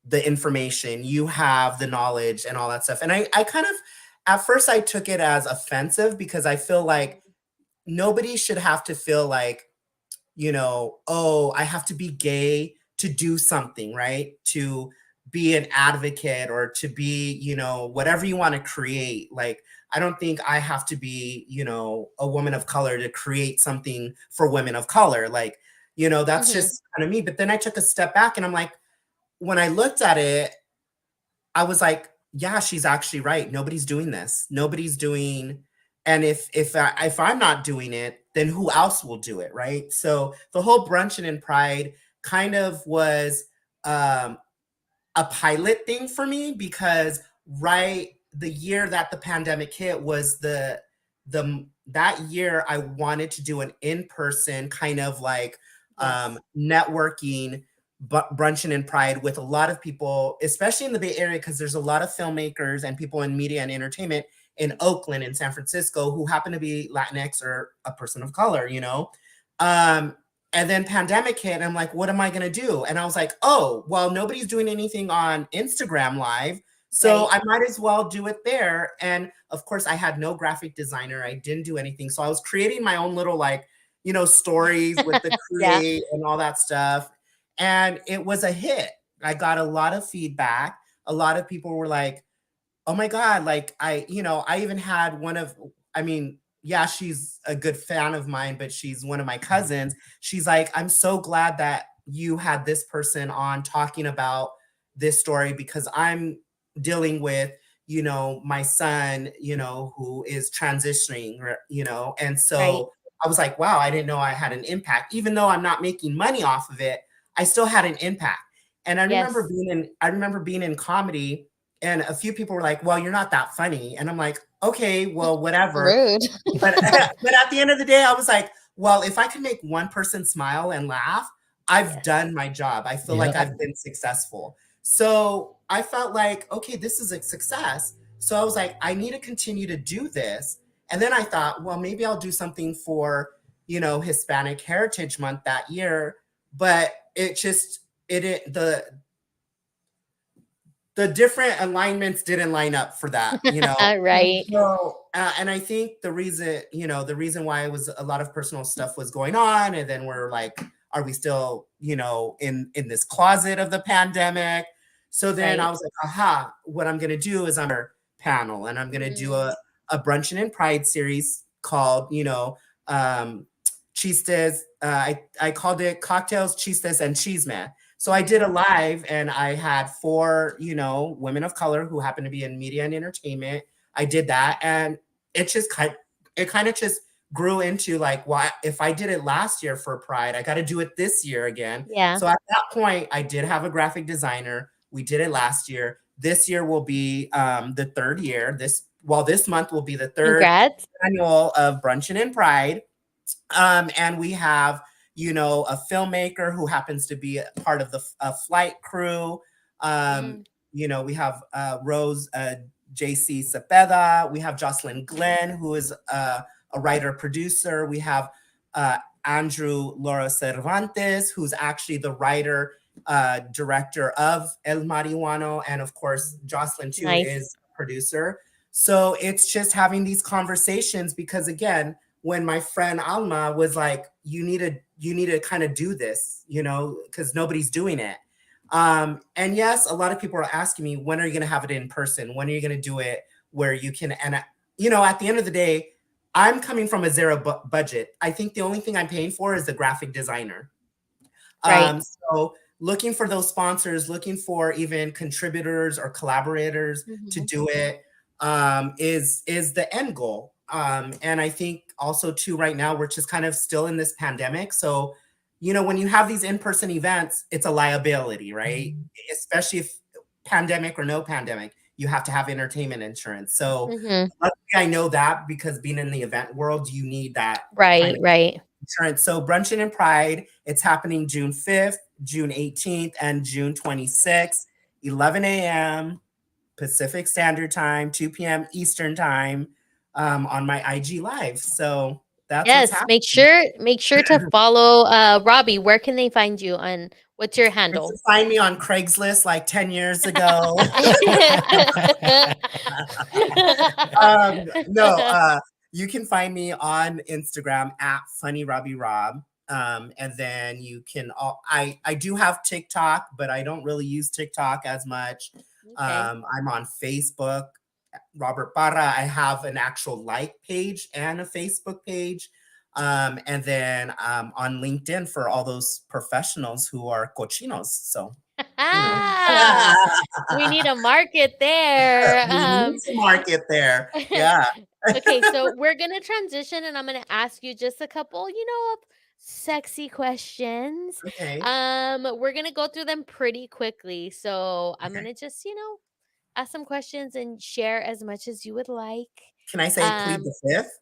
the information, you have the knowledge and all that stuff. And I kind of, at first, I took it as offensive because I feel like nobody should have to feel like, oh, I have to be gay to do something, right? To be an advocate or to be, whatever you want to create. Like, I don't think I have to be, a woman of color to create something for women of color. Like, that's Mm-hmm. just kind of me. But then I took a step back and I'm like, when I looked at it, I was like, yeah, she's actually right. Nobody's doing this. Nobody's doing, and if I'm not doing it, then who else will do it, right? So the whole bruncheon and pride kind of was um, a pilot thing for me because right the year that the pandemic hit was the that year I wanted to do an in-person kind of like Yes. networking bruncheon and pride with a lot of people, especially in the Bay Area, because there's a lot of filmmakers and people in media and entertainment in Oakland and San Francisco who happen to be Latinx or a person of color, um, and then pandemic hit, and I'm like, what am I gonna do? And I was like, oh, well, nobody's doing anything on Instagram Live, so Right. I might as well do it there. And of course, I had no graphic designer. I didn't do anything. So I was creating my own little like, stories with the Yeah. create and all that stuff. And it was a hit. I got a lot of feedback. A lot of people were like, oh my God, like I even had one of, I mean, yeah, she's a good fan of mine, but she's one of my cousins. She's like, I'm so glad that you had this person on talking about, this story because I'm dealing with, my son, who is transitioning, and Right. so I was like, wow, I didn't know I had an impact. Even though I'm not making money off of it, I still had an impact. And Yes. I remember being in comedy, and a few people were like, well, you're not that funny. And I'm like, okay, well, whatever. Rude. But but at the end of the day, I was like, well, if I can make one person smile and laugh, I've Yes. done my job. I feel like Yep. I've been successful. So I felt like, okay, this is a success. So I was like, I need to continue to do this. And then I thought, well, maybe I'll do something for, Hispanic Heritage Month that year. But the different alignments didn't line up for that, Right. so, and I think the reason why it was a lot of personal stuff was going on, and then we're like, are we still, in this closet of the pandemic? So then I Right. was like, aha, what I'm gonna do is panel, and I'm gonna do Mm, a Brunchin' and Pride series called, um, Chistes. I called it Cocktails, Chistes, and Chisme. So I did mhm. a live, and I had four, women of color who happen to be in media and entertainment. I did that, and it kind of just grew into like, well, if I did it last year for Pride, I got to do it this year again. Yeah. So at that point, I did have a graphic designer. We did it last year. This year will be the third year. This month will be the third Congrats. annual of Brunchin' and Pride. And we have, a filmmaker who happens to be a part of the flight crew. Um, Mm, we have Rose JC Cepeda. We have Jocelyn Glenn, who is a writer producer. We have Andrew Laura Cervantes, who's actually the writer director of El Marihuano, and of course Jocelyn too nice. is a producer. So it's just having these conversations because, again, when my friend Alma was like, you need to kind of do this, because nobody's doing it. And yes, a lot of people are asking me, when are you going to have it in person? When are you going to do it where you can? And at the end of the day, I'm coming from a zero budget. I think the only thing I'm paying for is the graphic designer. Right. So looking for those sponsors, looking for even contributors or collaborators to Mhm. do it, is the end goal. And I think also too, right now we're just kind of still in this pandemic. So, when you have these in-person events, it's a liability, right? Especially if pandemic or no pandemic, you have to have entertainment insurance. So Mhm. luckily I know that because being in the event world, you need that kind Right, of right. insurance. So Brunchin' and Pride, it's happening June 5th, June 18th, and June 26th, 11 a.m. Pacific Standard Time, 2 p.m. Eastern Time, on my IG Live. So that's what's Yes, happening. make sure to follow Robbie. Where can they find you on what's your You can handle? find me on Craigslist like 10 years ago. No, you can find me on Instagram at Funny Robbie Rob. And then you can, I do have TikTok, but I don't really use TikTok as much. Okay. I'm on Facebook, Robert Barra. I have an actual like page and a Facebook page. And then on LinkedIn for all those professionals who are cochinos. So, you know. We need a market there. We need to market there. Yeah. Okay, so we're gonna transition, and I'm gonna ask you just a couple, of sexy questions. Okay. We're gonna go through them pretty quickly. So I'm gonna just, ask some questions and share as much as you would like. Can I say plead Um, the fifth?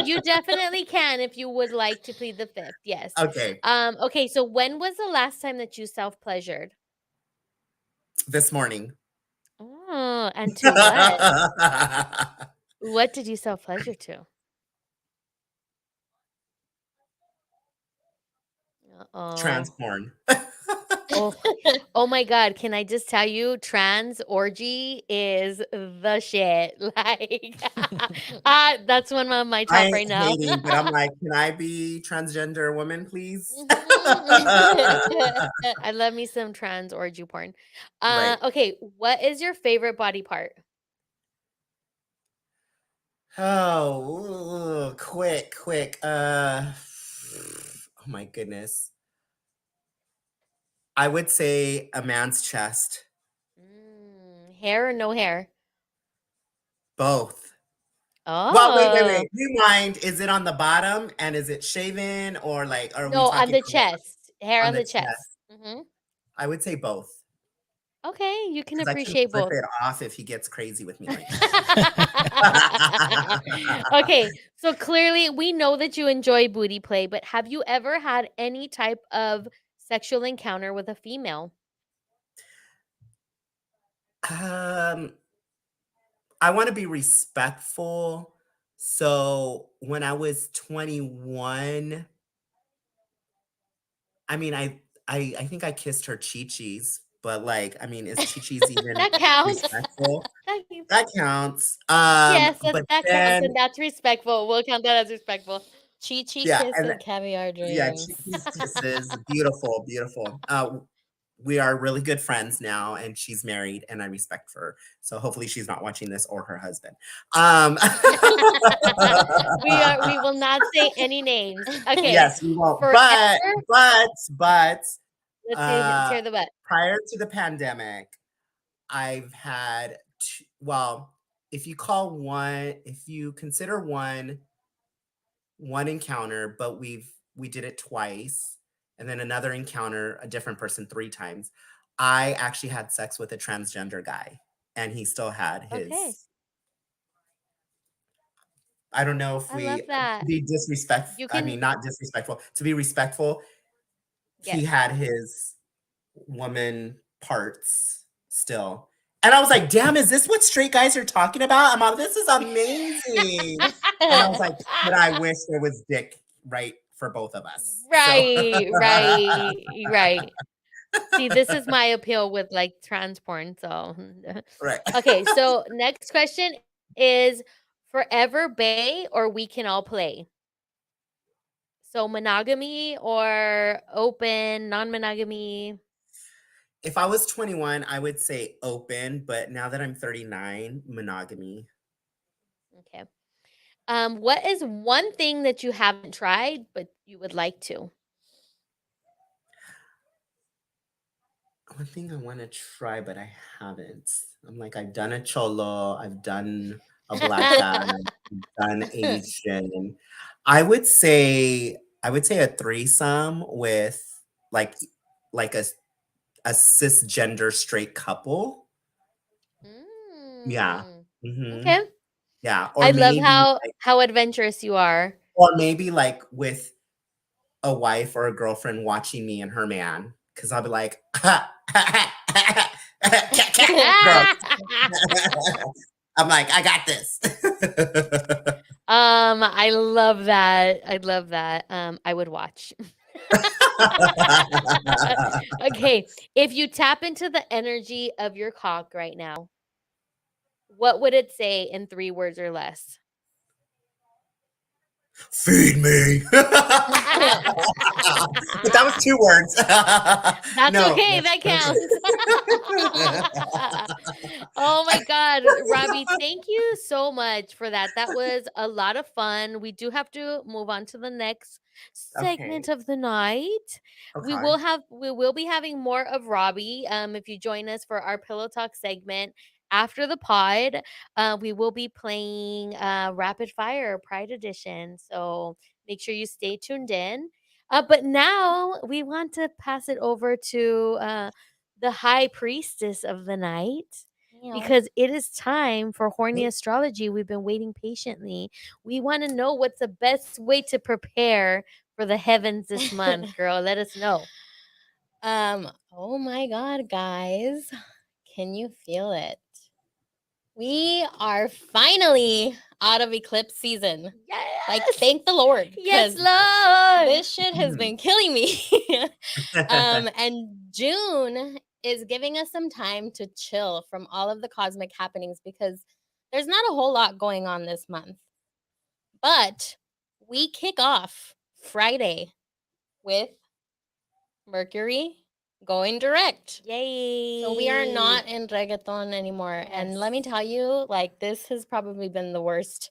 you definitely can if you would like to plead the fifth. Yes. Okay. Okay, so when was the last time that you self-pleasured? This morning. Oh, and to what? What did you self-pleasure to? Uh-oh. Trans porn. Oh, oh my God. Can I just tell you, trans orgy is the shit. Like, that's one of my I top ain't right now. hating, but I'm like, can I be transgender woman, please? Mhm. I love me some trans orgy porn. Right. Okay. What is your favorite body part? Oh, quick, quick. Oh my goodness. I would say a man's chest. Hair or no hair? Both. Well, Oh. wait. Rewind. Is it on the bottom and is it shaven or like, are we No, on talking the chest. Hair on on the the chest. chest? Hmm. I would say both Okay, you can because I can appreciate flip both. it off if he gets crazy with me like Okay, so clearly we know that you enjoy booty play, but have you ever had any type of sexual encounter with a female? um, I want to be respectful. So when I was 21, I mean, I think I kissed her chi-chis, but like, I mean, is chi-chis even That counts. respectful? That That counts. Yes, But that counts, then, and that's respectful. We'll count that as respectful. Chi Chi yeah, kiss and and caviar yeah, dreams. Chiquis kisses, beautiful, beautiful. We are really good friends now, and she's married, and I respect her. So hopefully, she's not watching this or her husband. We will not say any names. Okay. Yes, we won't. Forever. But, Let's uh, hear the butt. prior to the pandemic, I've had well, if you consider one encounter, but we did it twice, and then another encounter, a different person 3 times. I actually had sex with a transgender guy, and he still had Okay. his. I don't know if I we love that. to be disrespect. You I can, mean, not disrespectful. To be respectful, he yes. had his woman parts still. And I was like, damn, is this what straight guys are talking about? I'm like, this is amazing. And I was like, but I wish there was dick right for both of us. So Right. See, this is my appeal with like trans porn. So, right. okay. So, next question is forever bay or we can all play? So, monogamy or open, non monogamy? If I was 21, I would say open, but now that I'm 39, monogamy. Okay. What is one thing that you haven't tried but you would like to? One thing I want to try, but I haven't. I'm like, I've done a cholo, I've done a black guy, I've done Asian. I would say, I would say a threesome with like, like a cisgender straight couple. Yeah. Mm, Hmm. okay. Yeah. I love how adventurous you are. Or maybe like with a wife or a girlfriend watching me and her man, because I'll be like, gross. I'm like, I got this. I love that. I love that. I would watch. Okay, if you tap into the energy of your cock right now, what would it say in 3 words or less? Feed me. But that was 2 words. That's No, okay, that's that perfect. counts. Oh my god, Robbie, thank you so much for that. That was a lot of fun. We do have to move on to the next segment Okay. of the night. Okay. We will be having more of Robbie. If you join us for our Pillow Talk segment after the pod, we will be playing Rapid Fire Pride Edition. So make sure you stay tuned in. But now we want to pass it over to the high priestess of the night Meow. because it is time for horny astrology. We've been waiting patiently. We want to know what's the best way to prepare for the heavens this month, girl. Let us know. Oh my god, guys. Can you feel it? We are finally out of eclipse season. Yes. Like, thank the Lord. Yes, 'cause Lord. This shit has Mhm. been killing me. And June is giving us some time to chill from all of the cosmic happenings because there's not a whole lot going on this month. But we kick off Friday with Mercury going direct. Yay. So we are not in reggaeton anymore. And let me Yes. tell you, like, this has probably been the worst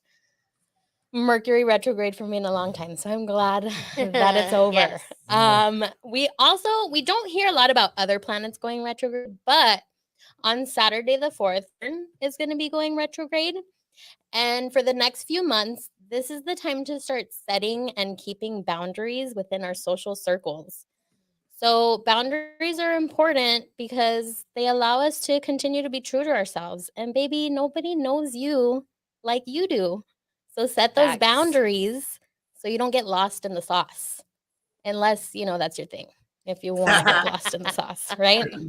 Mercury retrograde for me in a long time, so I'm glad that it's over. Yes. We don't hear a lot about other planets going retrograde, but on Saturday the 4th is going to be going retrograde. And for the next few months, this is the time to start setting and keeping boundaries within our social circles. So, boundaries are important because they allow us to continue to be true to ourselves. And, baby, nobody knows you like you do. So, set those Facts. boundaries so you don't get lost in the sauce. Unless, that's your thing. If you want to get lost in the sauce, right? Then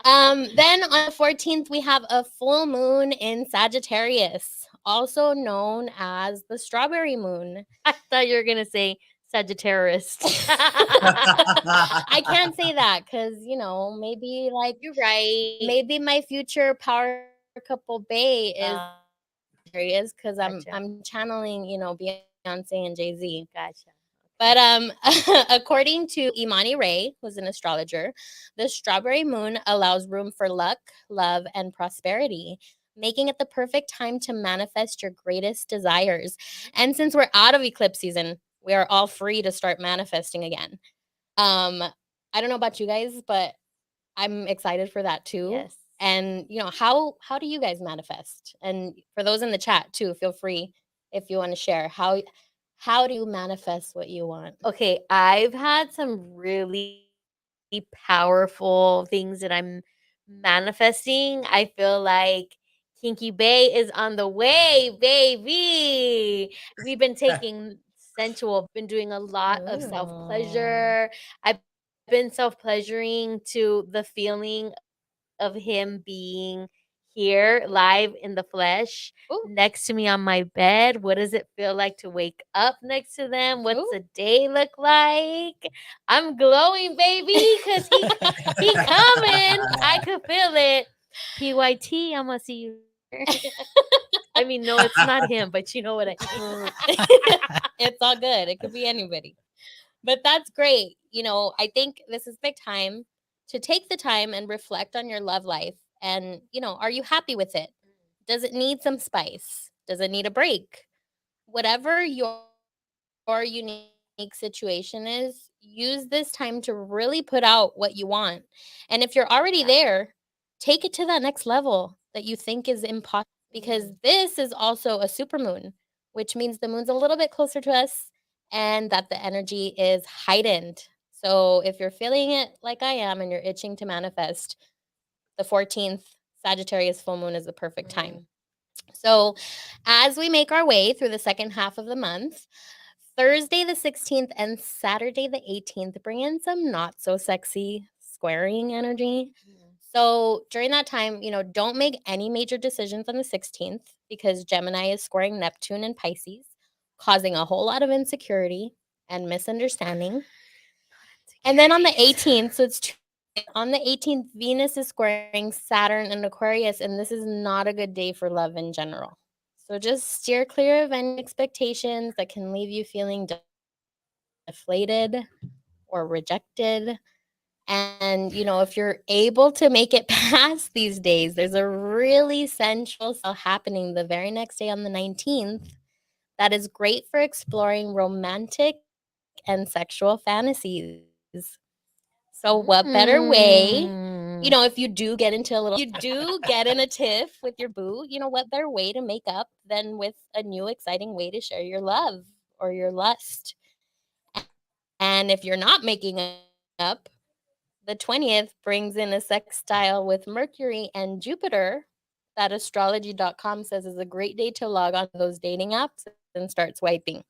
on the 14th, we have a full moon in Sagittarius, also known as the strawberry moon. I thought you were gonna say Sagittarius. I can't say that because, maybe like You're right. maybe my future power couple Bay is Sagittarius because Gotcha. I'm channeling, Beyonce and Jay-Z. Gotcha. But according to Imani Ray, who's an astrologer, the strawberry moon allows room for luck, love, and prosperity, making it the perfect time to manifest your greatest desires. And since we're out of eclipse season, we are all free to start manifesting again. I don't know about you guys, but I'm excited for that too. Yes. And how do you guys manifest? And for those in the chat too, feel free if you want to share how do you manifest what you want? Okay, I've had some really powerful things that I'm manifesting. I feel like Kinky Bay is on the way, baby. We've been taking sensual, been doing a lot of self pleasure. I've been self pleasuring to the feeling of him being here live in the flesh next to me on my bed. What does it feel like to wake up next to them? What's the day look like? I'm glowing, baby, because he coming. I could feel it. PYT, I'm gonna see you later. I mean, no, it's not him, but you know what I mean. It's all good. It could be anybody. But that's great. I think this is big time to take the time and reflect on your love life. And, are you happy with it? Does it need some spice? Does it need a break? Whatever your unique situation is, use this time to really put out what you want. And if you're already there, take it to that next level that you think is impossible. Because this is also a super moon, which means the moon's a little bit closer to us and that the energy is heightened. So if you're feeling it like I am and you're itching to manifest, the 14th Sagittarius full moon is the perfect time. So, as we make our way through the second half of the month, Thursday the 16th and Saturday the 18th bring in some not so sexy squaring energy. So, during that time, don't make any major decisions on the 16th because Gemini is squaring Neptune and Pisces, causing a whole lot of insecurity and misunderstanding. And then on the 18th, so it's 2 days, on the 18th, Venus is squaring Saturn and Aquarius, and this is not a good day for love in general. So just steer clear of any expectations that can leave you feeling deflated or rejected. And, if you're able to make it past these days, there's a really sensual cell happening the very next day on the 19th that is great for exploring romantic and sexual fantasies. So what better way, if you do get into a tiff with your boo, what better way to make up than with a new exciting way to share your love or your lust. And if you're not making up, the 20th brings in a sextile with Mercury and Jupiter that astrology.com says is a great day to log on to those dating apps and start swiping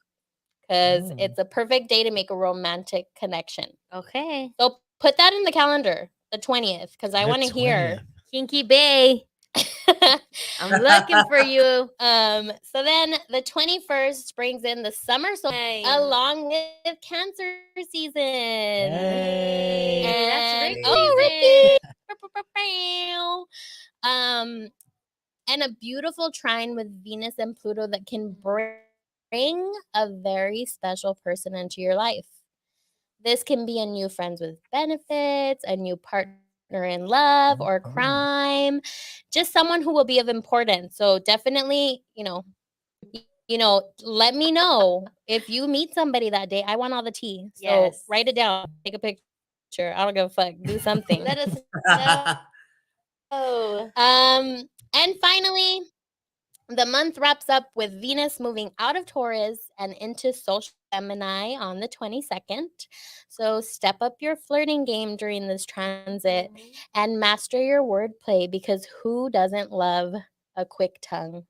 because it's a perfect day to make a romantic connection. Okay. So put that in the calendar, the 20th, because I want to hear. Kinky Bay. I'm looking for you. So then the 21st brings in the summer solstice. A long-lived Cancer season. Hey, that's Ricky. And a beautiful trine with Venus and Pluto that can bring a very special person into your life. This can be a new friends with benefits, a new partner in love or crime, just someone who will be of importance. So definitely, let me know if you meet somebody that day. I want all the tea. So write it Yes. down, take a picture. I don't give a fuck. Do something. Let us know. And finally, the month wraps up with Venus moving out of Taurus and into social Gemini on the 22nd. So step up your flirting game during this transit Mhm. and master your wordplay, because who doesn't love a quick tongue?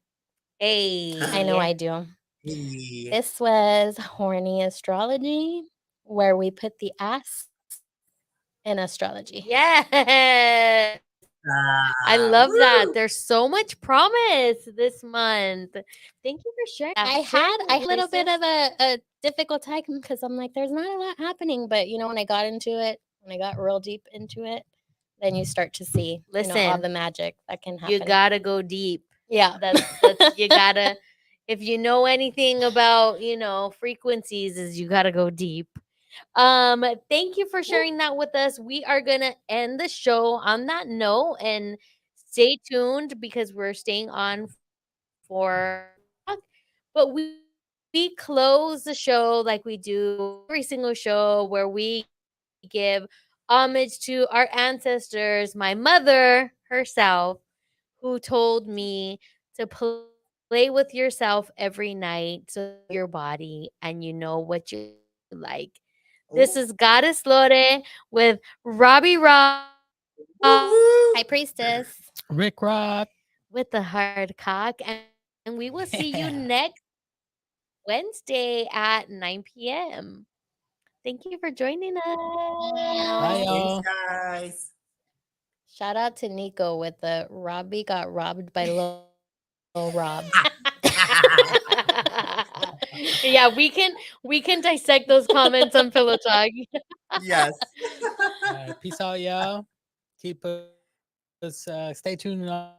I know Hey. I do. Hey. This was Horny Astrology, where we put the ass in astrology. Yes. I love that. Woo! There's so much promise this month. Thank you for sharing I that. had Sharing I that, had a little bit priestess. of a difficult time because I'm like, there's not a lot happening. But when I got into it, when I got real deep into it, then you start to see, all the Listen, magic that can you happen. gotta go deep. Yeah. That's you gotta. If you know anything about frequencies, is you gotta go deep. Thank you for sharing that with us. We are gonna end the show on that note, and stay tuned because we're staying on for Real Talk. But we close the show like we do every single show, where we give homage to our ancestors, my mother herself, who told me to play with yourself every night so that you know your body and you know what you like. This is Ooh. Goddess Lore with Robbie Rob Woo-hoo. High priestess. Rick Rock. with the hard cock, and we will see you next Yeah. Wednesday at 9 p.m. Thank you for joining Bye, us. Thanks, y'all. guys. Shout out to Nico with the Robbie got robbed by Lil Rob. Yeah, we can dissect those comments on Pillow Talk. Yes. All right. Peace out, y'all. Keep us, stay tuned on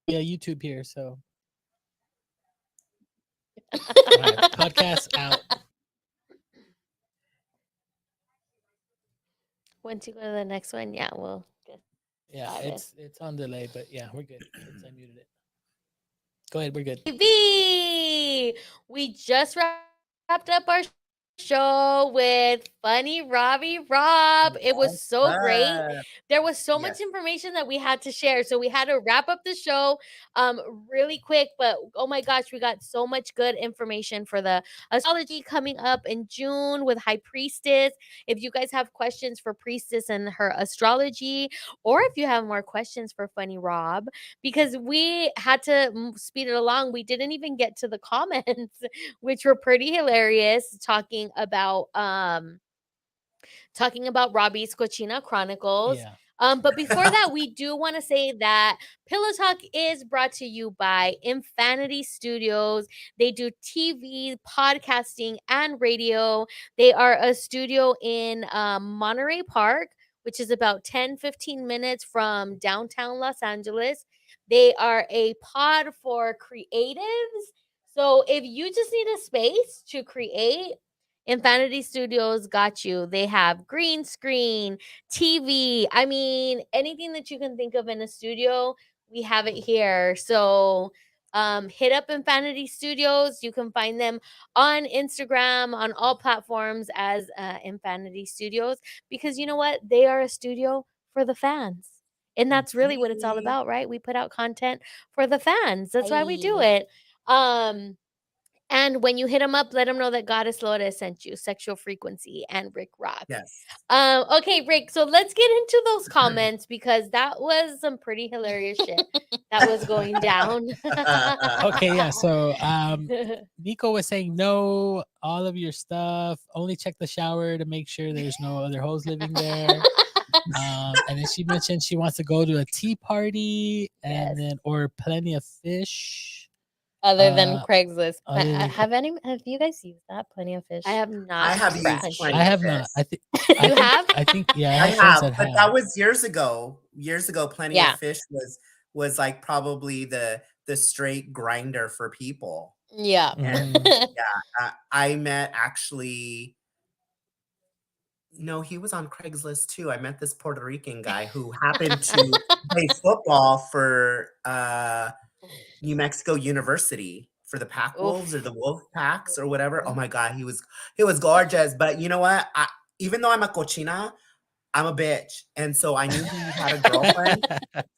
the YouTube here. So, all right. Podcast out. Once you go to the next one, yeah, we'll get Yeah, started. it's on delay, but yeah, we're good since I muted it. Go ahead. We're good. Baby, we just wrapped up our show with Funny Robbie Rob. It was so great. What's There was so up? much information that Yes. we had to share, so we had to wrap up the show really quick. But oh my gosh, we got so much good information for the astrology coming up in June with High Priestess. If you guys have questions for Priestess and her astrology, or if you have more questions for Funny Rob, because we had to speed it along. We didn't even get to the comments, which were pretty hilarious, talking about Robbie's Cochina Chronicles. Yeah. But before that, we do want to say that Pillow Talk is brought to you by Infinity Studios. They do TV, podcasting, and radio. They are a studio in Monterey Park, which is about 10-15 minutes from downtown Los Angeles. They are a pod for creatives. So if you just need a space to create, Infinity Studios got you. They have green screen, TV. I mean, anything that you can think of in a studio, we have it here. So hit up Infinity Studios. You can find them on Instagram, on all platforms as Infinity Studios, because you know what? They are a studio for the fans. And that's really what it's all Okay. about, right? We put out content for the fans. That's why we do Hey. it. And when you hit them up, let them know that Goddess Loda sent you, Sexual Frequency, and Rick Rock. Yes. Okay, Rick. So let's get into those comments because that was some pretty hilarious shit that was going down. Okay. Yeah. So, Nico was saying no, all of your stuff. Only check the shower to make sure there's no other hoes living there. And then she mentioned she wants to go to a tea party and Yes. then or plenty of fish. Other than Uh, Craigslist. other than Have you guys used that? Plenty of fish. I have I not. have Trash. used I plenty of have not. fish. You have? I think yeah, I I have friends have, that but have. that was years ago. Years ago, plenty of Yeah. fish was like probably the straight grinder for people. Yeah. And Mhm. I met actually no, he was on Craigslist too. I met this Puerto Rican guy who happened to play football for New Mexico University for the pack wolves or Oof. the wolf packs or whatever. Oh my god, he was gorgeous. But you know what? Even though I'm a cochina, I'm a bitch, and so I knew he had a girlfriend.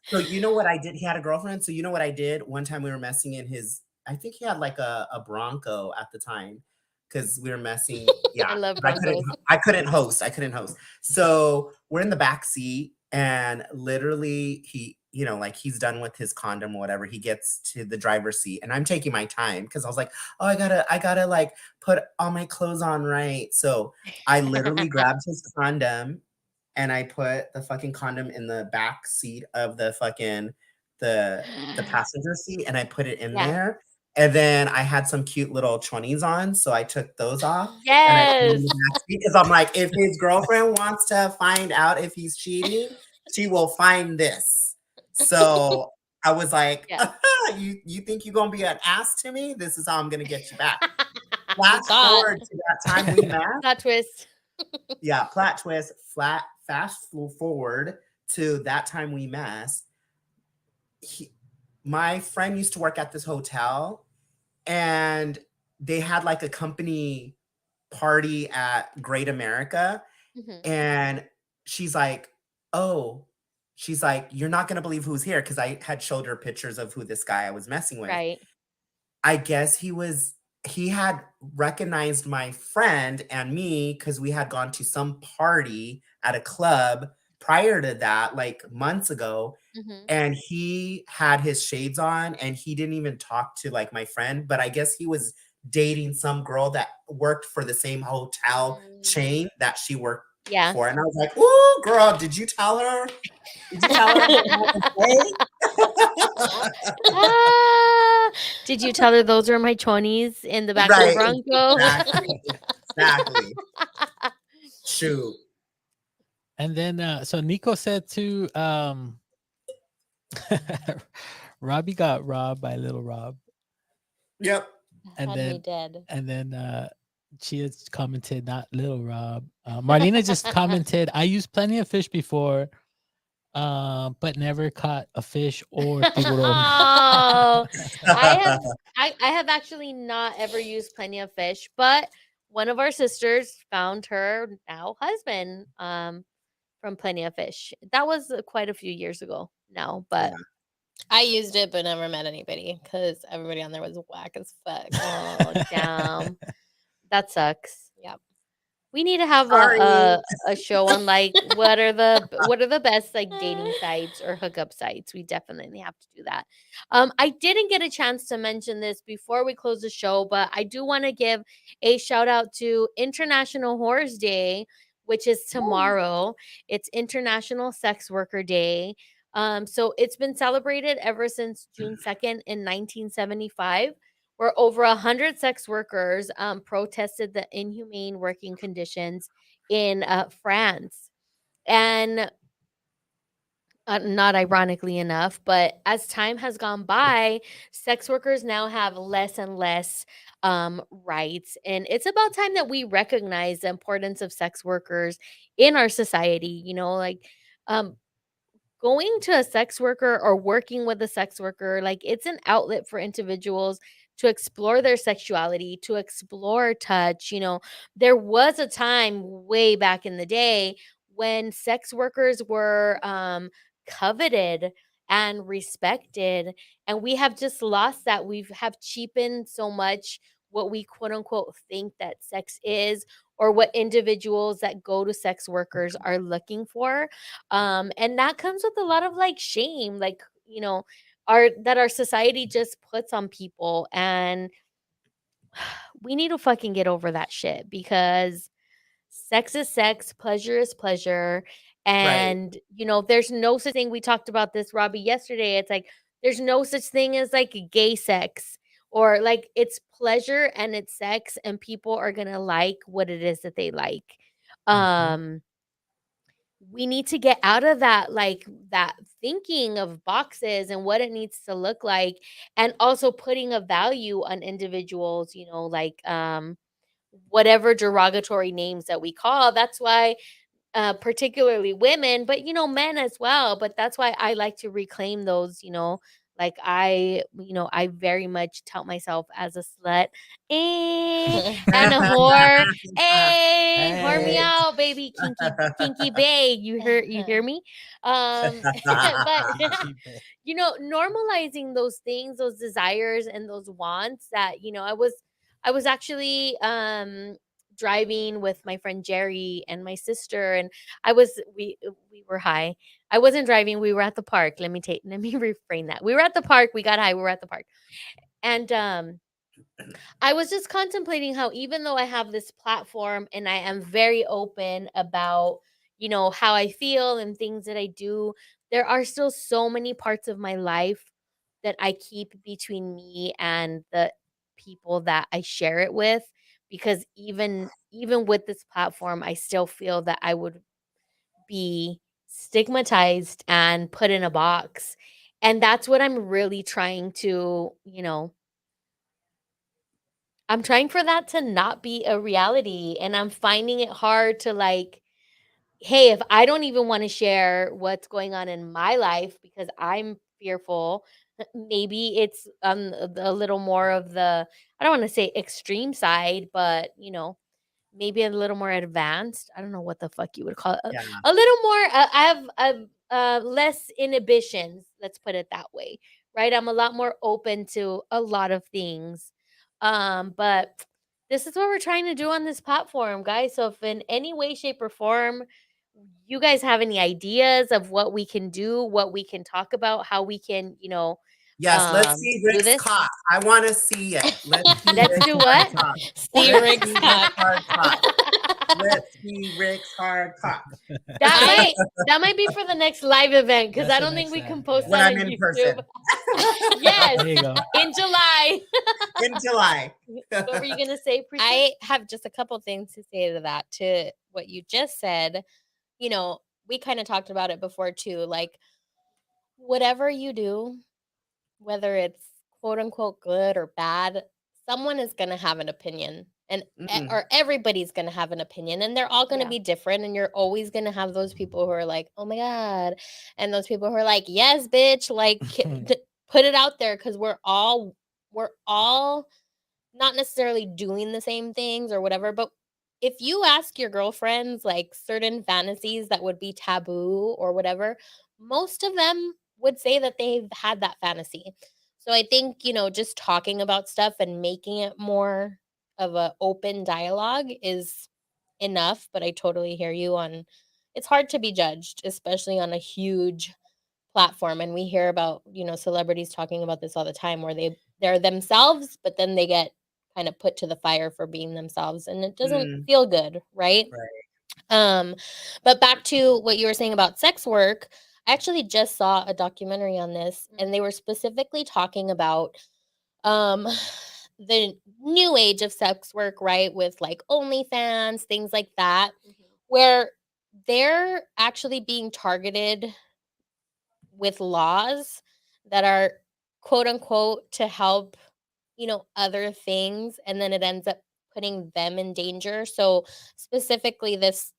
So you know what I did? He had a girlfriend. So you know what I did? One time we were messing in his. I think he had like a Bronco at the time, because we were messing. Yeah, I love but I couldn't. Broncos. I couldn't host. I couldn't host. So we're in the back seat, and literally he, like he's done with his condom or whatever. He gets to the driver's seat, and I'm taking my time because I was like, oh, I gotta like put all my clothes on right. So I literally grabbed his condom and I put the fucking condom in the back seat of the passenger seat, and I put it in Yeah. there. And then I had some cute little chonies on, so I took those off and I put them in the Yes. back seat because I'm like, if his girlfriend wants to find out if he's cheating, she will find this. So I was like, Yeah. you think you're gonna be an ass to me? This is how I'm gonna get you back. You Flash thought. forward to that time we met. Plot twist. Yeah, plot twist, fast forward to that time we met. He, my friend used to work at this hotel, and they had like a company party at Great America, Mhm. and she's like, "Oh," she's like, "You're not gonna believe who's here," because I had showed her pictures of who this guy I was messing with. Right. I guess he had recognized my friend and me because we had gone to some party at a club prior to that, like months ago. Mhm. And he had his shades on and he didn't even talk to like my friend, but I guess he was dating some girl that worked for the same hotel Mm, chain that she worked yeah. for. And I was like, "Ooh, girl, did you tell her? Did you tell her what I had to Ah, did you tell her those are my chonies in the say?" back of the Right, Bronco? exactly. Exactly. Shoot. And then so Nico said too, Robbie got robbed by Little Rob. Yep. And Had me then dead. Chia commented, not Little Rob. Marlena just commented, I used plenty of fish before, but never caught a fish or tiburon. Oh, I have I have actually not ever used plenty of fish, but one of our sisters found her now husband from Plenty of Fish. That was quite a few years ago now, Yeah. but I used it, but never met anybody because everybody on there was whack as fuck. oh damn. That sucks. Yep. We need to have Sorry. a show on like what are the best like dating sites or hookup sites. We definitely have to do that. I didn't get a chance to mention this before we close the show, but I do want to give a shout out to International Horse Day, which is tomorrow. It's International Sex Worker Day. So it's been celebrated ever since June 2nd in 1975, where over 100 sex workers protested the inhumane working conditions in France. And not ironically enough, but as time has gone by, sex workers now have less and less rights. And it's about time that we recognize the importance of sex workers in our society. Like um, going to a sex worker or working with a sex worker, like it's an outlet for individuals to explore their sexuality, to explore touch. There was a time way back in the day when sex workers were coveted and respected, and we have just lost that. We have cheapened so much what we quote unquote think that sex is, or what individuals that go to sex workers are looking for. And that comes with a lot of like shame, like our society just puts on people. And we need to fucking get over that shit, because sex is sex, pleasure is pleasure. Right. And there's no such thing. We talked about this, Robbie, yesterday. It's like there's no such thing as like gay sex, or like it's pleasure and it's sex, and people are gonna like what it is that they like. Mhm. um we need to get out of that, like that thinking of boxes and what it needs to look like, and also putting a value on individuals, like whatever derogatory names that we call. That's why particularly women, but men as well. But that's why I like to reclaim those, Like I very much tout myself as a slut and a whore. Hey, whore me Hey. out, baby, kinky bae. You hear me? But normalizing those things, those desires and those wants that, I was actually driving with my friend Jerry and my sister, and we were high. I wasn't driving, we were at the park. Let me refrain that. We were at the park, we got high, we were at the park. And I was just contemplating how, even though I have this platform and I am very open about, how I feel and things that I do, there are still so many parts of my life that I keep between me and the people that I share it with, because even with this platform, I still feel that I would be stigmatized and put in a box. And that's what I'm really trying to, I'm trying for that to not be a reality, and I'm finding it hard to, like, hey, if I don't even want to share what's going on in my life because I'm fearful, maybe it's a little more of the, I don't want to say extreme side, but maybe a little more advanced. I don't know what the fuck you would call it. Yeah. A little more. I have less inhibitions. Let's put it that way, right? I'm a lot more open to a lot of things. But this is what we're trying to do on this platform, guys. So if in any way, shape, or form you guys have any ideas of what we can do, what we can talk about, how we can, Yes, let's see do Rick's this. cock. I want to see it. Let's see Let's Rick's do hard what? cock. See Let's Rick's see Rick's cock. hard cock. Let's see Rick's hard cock. That I might that might be for the next live event, because That's I the don't think next we time. can post When that I'm on in YouTube. person Yes, There you go. in July. in July. What were you gonna say, Preeta? I have just a couple things to say to that, to what you just said. We kind of talked about it before too. Like, whatever you do, whether it's quote unquote good or bad, someone is going to have an opinion. And Mm, or everybody's going to have an opinion, and they're all going to Yeah. be different, and you're always going to have those people who are like, "Oh my god." And those people who are like, "Yes, bitch, like put it out there, cuz we're all not necessarily doing the same things or whatever." But if you ask your girlfriends like certain fantasies that would be taboo or whatever, most of them would say that they've had that fantasy. So I think, just talking about stuff and making it more of a open dialogue is enough. But I totally hear you on, it's hard to be judged, especially on a huge platform. And we hear about, celebrities talking about this all the time, where they're themselves, but then they get kind of put to the fire for being themselves, and it doesn't mm, feel good, right? right. um but back to what you were saying about sex work, I actually just saw a documentary on this, and they were specifically talking about um the new age of sex work, right, with like OnlyFans, things like that, where they're actually being targeted with laws that are quote unquote to help, other things, and then it ends up putting them in danger. So specifically this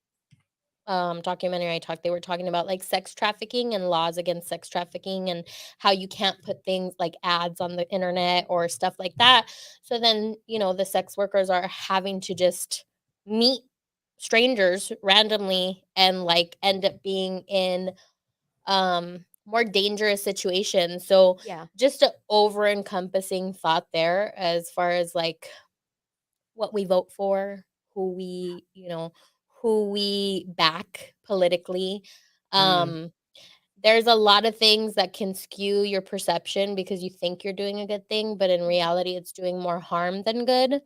documentary they were talking about like sex trafficking and laws against sex trafficking, and how you can't put things like ads on the internet or stuff like that. So then, the sex workers are having to just meet strangers randomly and like end up being in more dangerous situations. So Yeah. just a over encompassing thought there, as far as like what we vote for, who we, who we back politically. Mm, Um there's a lot of things that can skew your perception because you think you're doing a good thing, but in reality it's doing more harm than good.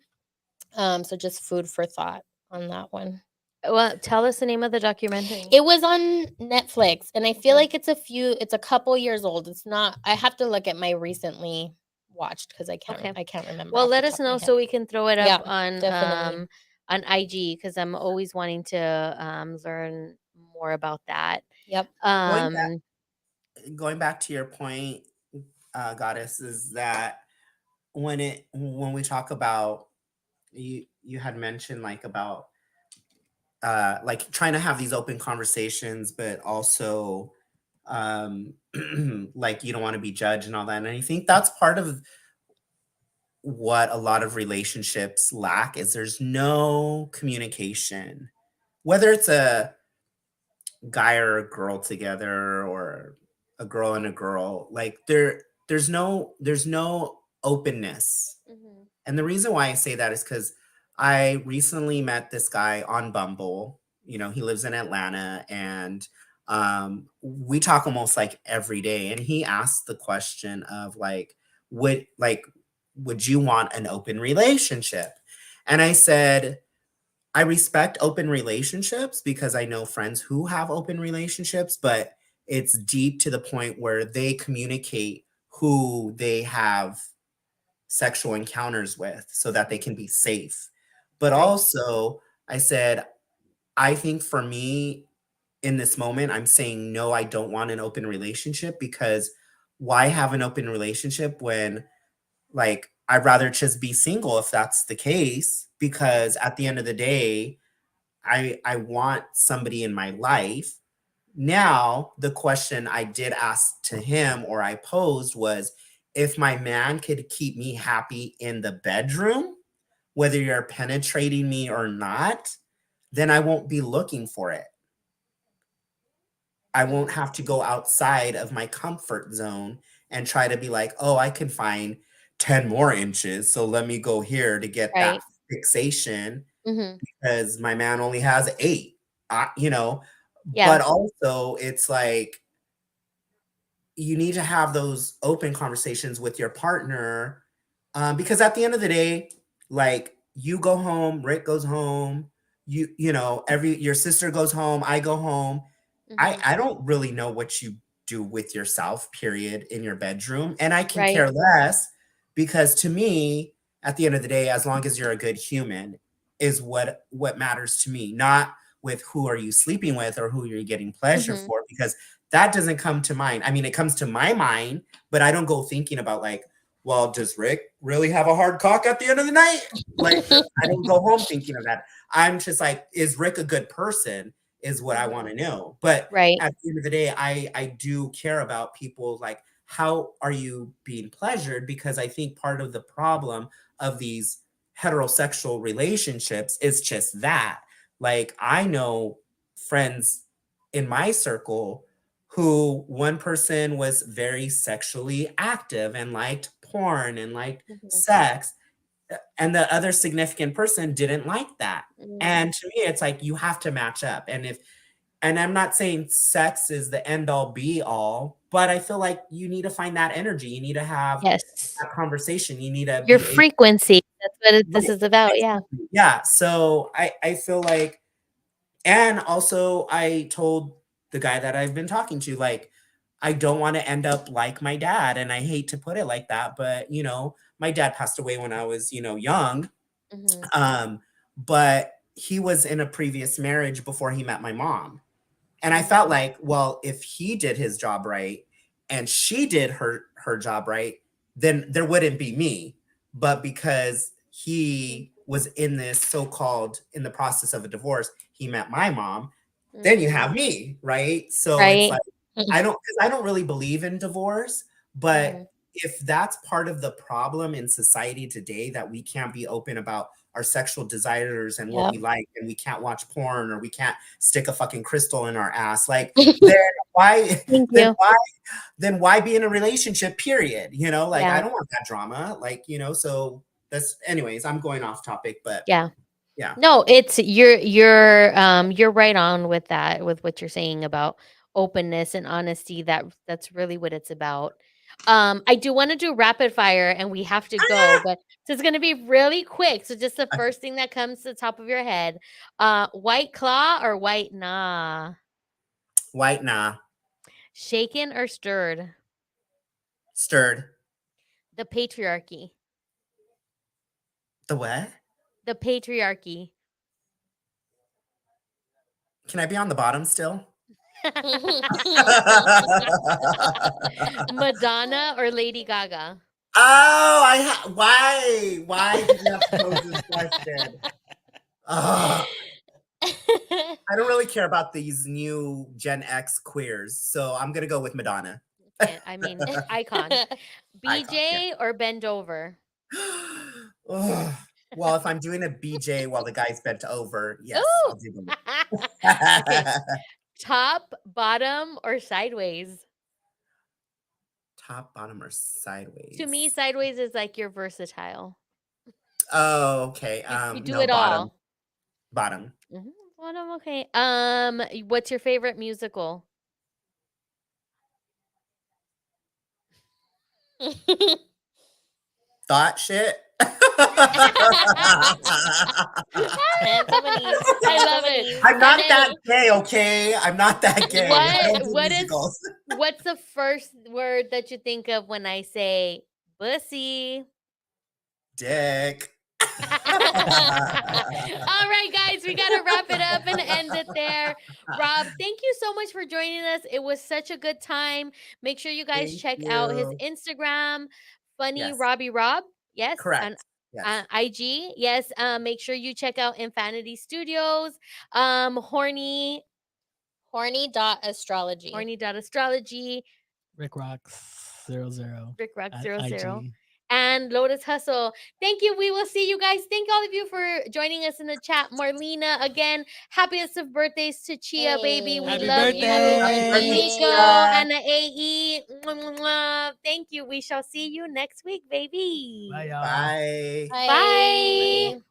So just food for thought on that one. Well, tell us the name of the documentary. It was on Netflix, and I feel Okay. like it's a couple years old. It's not, I have to look at my recently watched, because Okay. I can't remember Well, off the let us top of my know head. so we can throw it up Yeah, definitely. on IG, because I'm always wanting to learn more about that. Yep. going back, Um going back to your point, goddess, is that when we talk about, you had mentioned like about like trying to have these open conversations, but also like you don't want to be judged and all that. And I think that's part of what a lot of relationships lack is there's no communication. Whether it's a guy or a girl together or a girl and a girl, like there's no openness. Mhm. And the reason why I say that is because I recently met this guy on Bumble. You know, he lives in Atlanta, and we talk almost like every day. And he asked the question of would you want an open relationship? And I said, I respect open relationships because I know friends who have open relationships, but it's deep to the point where they communicate who they have sexual encounters with so that they Mhm. can be safe. But Right. also, I said, I think for me in this moment, I'm saying no, I don't want an open relationship because why have an open relationship when, like, I'd rather just be single if that's the case, because at the end of the day, I want somebody in my life. Now, the question I did ask to him or I posed was if my man could keep me happy in the bedroom, whether you're penetrating me or not, then I won't be looking for it. I won't Mhm. have to go outside of my comfort zone and try to be like, oh, I can find 10 more inches. So let me go here to get that Right. fixation Mhm. because my man only has 8. You know, Yeah. but also it's like you need to have those open conversations with your partner, because at the end of the day, like you go home, Rick goes home, you know, every your sister goes home, I go home. Mhm. I don't really know what you do with yourself, period, in your bedroom, and I can Right. care less because to me, at the end of the day, as long as you're a good human, is what matters to me, not with who are you sleeping with or who you're getting pleasure Mhm. for, because that doesn't come to mind. I mean, it comes to my mind, but I don't go thinking about like, well, does Rick really have a hard cock at the end of the night? Like, I don't go home thinking of that. I'm just like, is Rick a good person? Is what I want Mhm. to know. But Right. at the end of the day, I do care about people like how are you being pleasured? Because I think part of the problem of these heterosexual relationships is just that. Like I know friends in my circle who one person was very sexually active and liked porn and liked Mhm. sex, and the other significant person didn't like that. Mhm. And to me, it's like you have to match up. And I'm not saying sex is the end all be all, but I feel like you need to find that energy. You need to have Yes. that conversation. You need to Your be able. frequency. That's what this Right, is about. Yeah. exactly. Yeah. So I feel like, and also I told the guy that I've been talking to, like, I don't want to end up like my dad. And I hate to put it like that, but you know, my dad passed away when I was, you know, young. Mhm. Um, but he was in a previous marriage before he met my mom. And I felt Mhm. like, well, if he did his job right and she did her job right, then there wouldn't be me. But because Mhm. he was in this so-called in the process of a divorce, he met my mom, then you Mm. have me, right? So it's Right. like I don't because I don't really believe in divorce, but Mhm. if that's part of the problem in society today that we can't be open about our sexual desires and what Yep. we like and we can't watch porn or we can't stick a fucking crystal in our ass, like then why Thank then you. why then why be in a relationship, period? You know, like I Yeah. don't want that drama, like, you know. So that's, anyways, I'm going off topic, but Yeah. yeah. No, it's you're right on with that, with what you're saying about openness and honesty. That's really what it's about. I do want to do rapid fire and we have to go, but so it's gonna be really quick. So just the Okay. first thing that comes to the top of your head. White claw or white nah? White, nah. Shaken or stirred? Stirred. The patriarchy. The what? The patriarchy. Can I be on the bottom still? Madonna or Lady Gaga? Oh, why did you have to pose this question? Ugh. I don't really care about these new Gen X queers, so I'm gonna go with Madonna. I mean, icon. Icon, yeah. BJ or bend over? Ugh. Well, if I'm doing a BJ while the guy's bent over, yes, Ooh. I'll do the Okay. Top, bottom, or sideways? top, bottom, or To me, sideways. sideways is like you're versatile. Oh, okay. You do No, it bottom. all. Bottom. Bottom, okay. What's your favorite musical? Thought shit. Antimonies. I love it. Antimonies. I'm And not then that gay, okay? I'm not that gay. I don't do what is musicals. what's the first word that you think of when I say bussy? Dick. All right, guys, we got to wrap it up and end it there. Rob, thank you so much for joining us. It was such a good time. Make sure you guys Thank check out his you. Instagram, Funny Yes, Robbie Rob. Yes, on correct. Yes. IG. Yes, make sure you check out Infinity Studios, Horny Horny.astrology. Horny.astrology, Rick Rocks 00 Rick Rock at 00, IG. and Lotus Hustle. Thank you. We will see you guys. Thank all of you for joining us in the chat. Marlena, again, happiest of birthdays to Chia, baby. We Happy love Hey, you. happy Happy birthday, birthday! Nico Chia. and the AE. Mwah, mwah, mwah. Thank you. We shall see you next week, baby. Bye, y'all. Bye. Bye. Bye.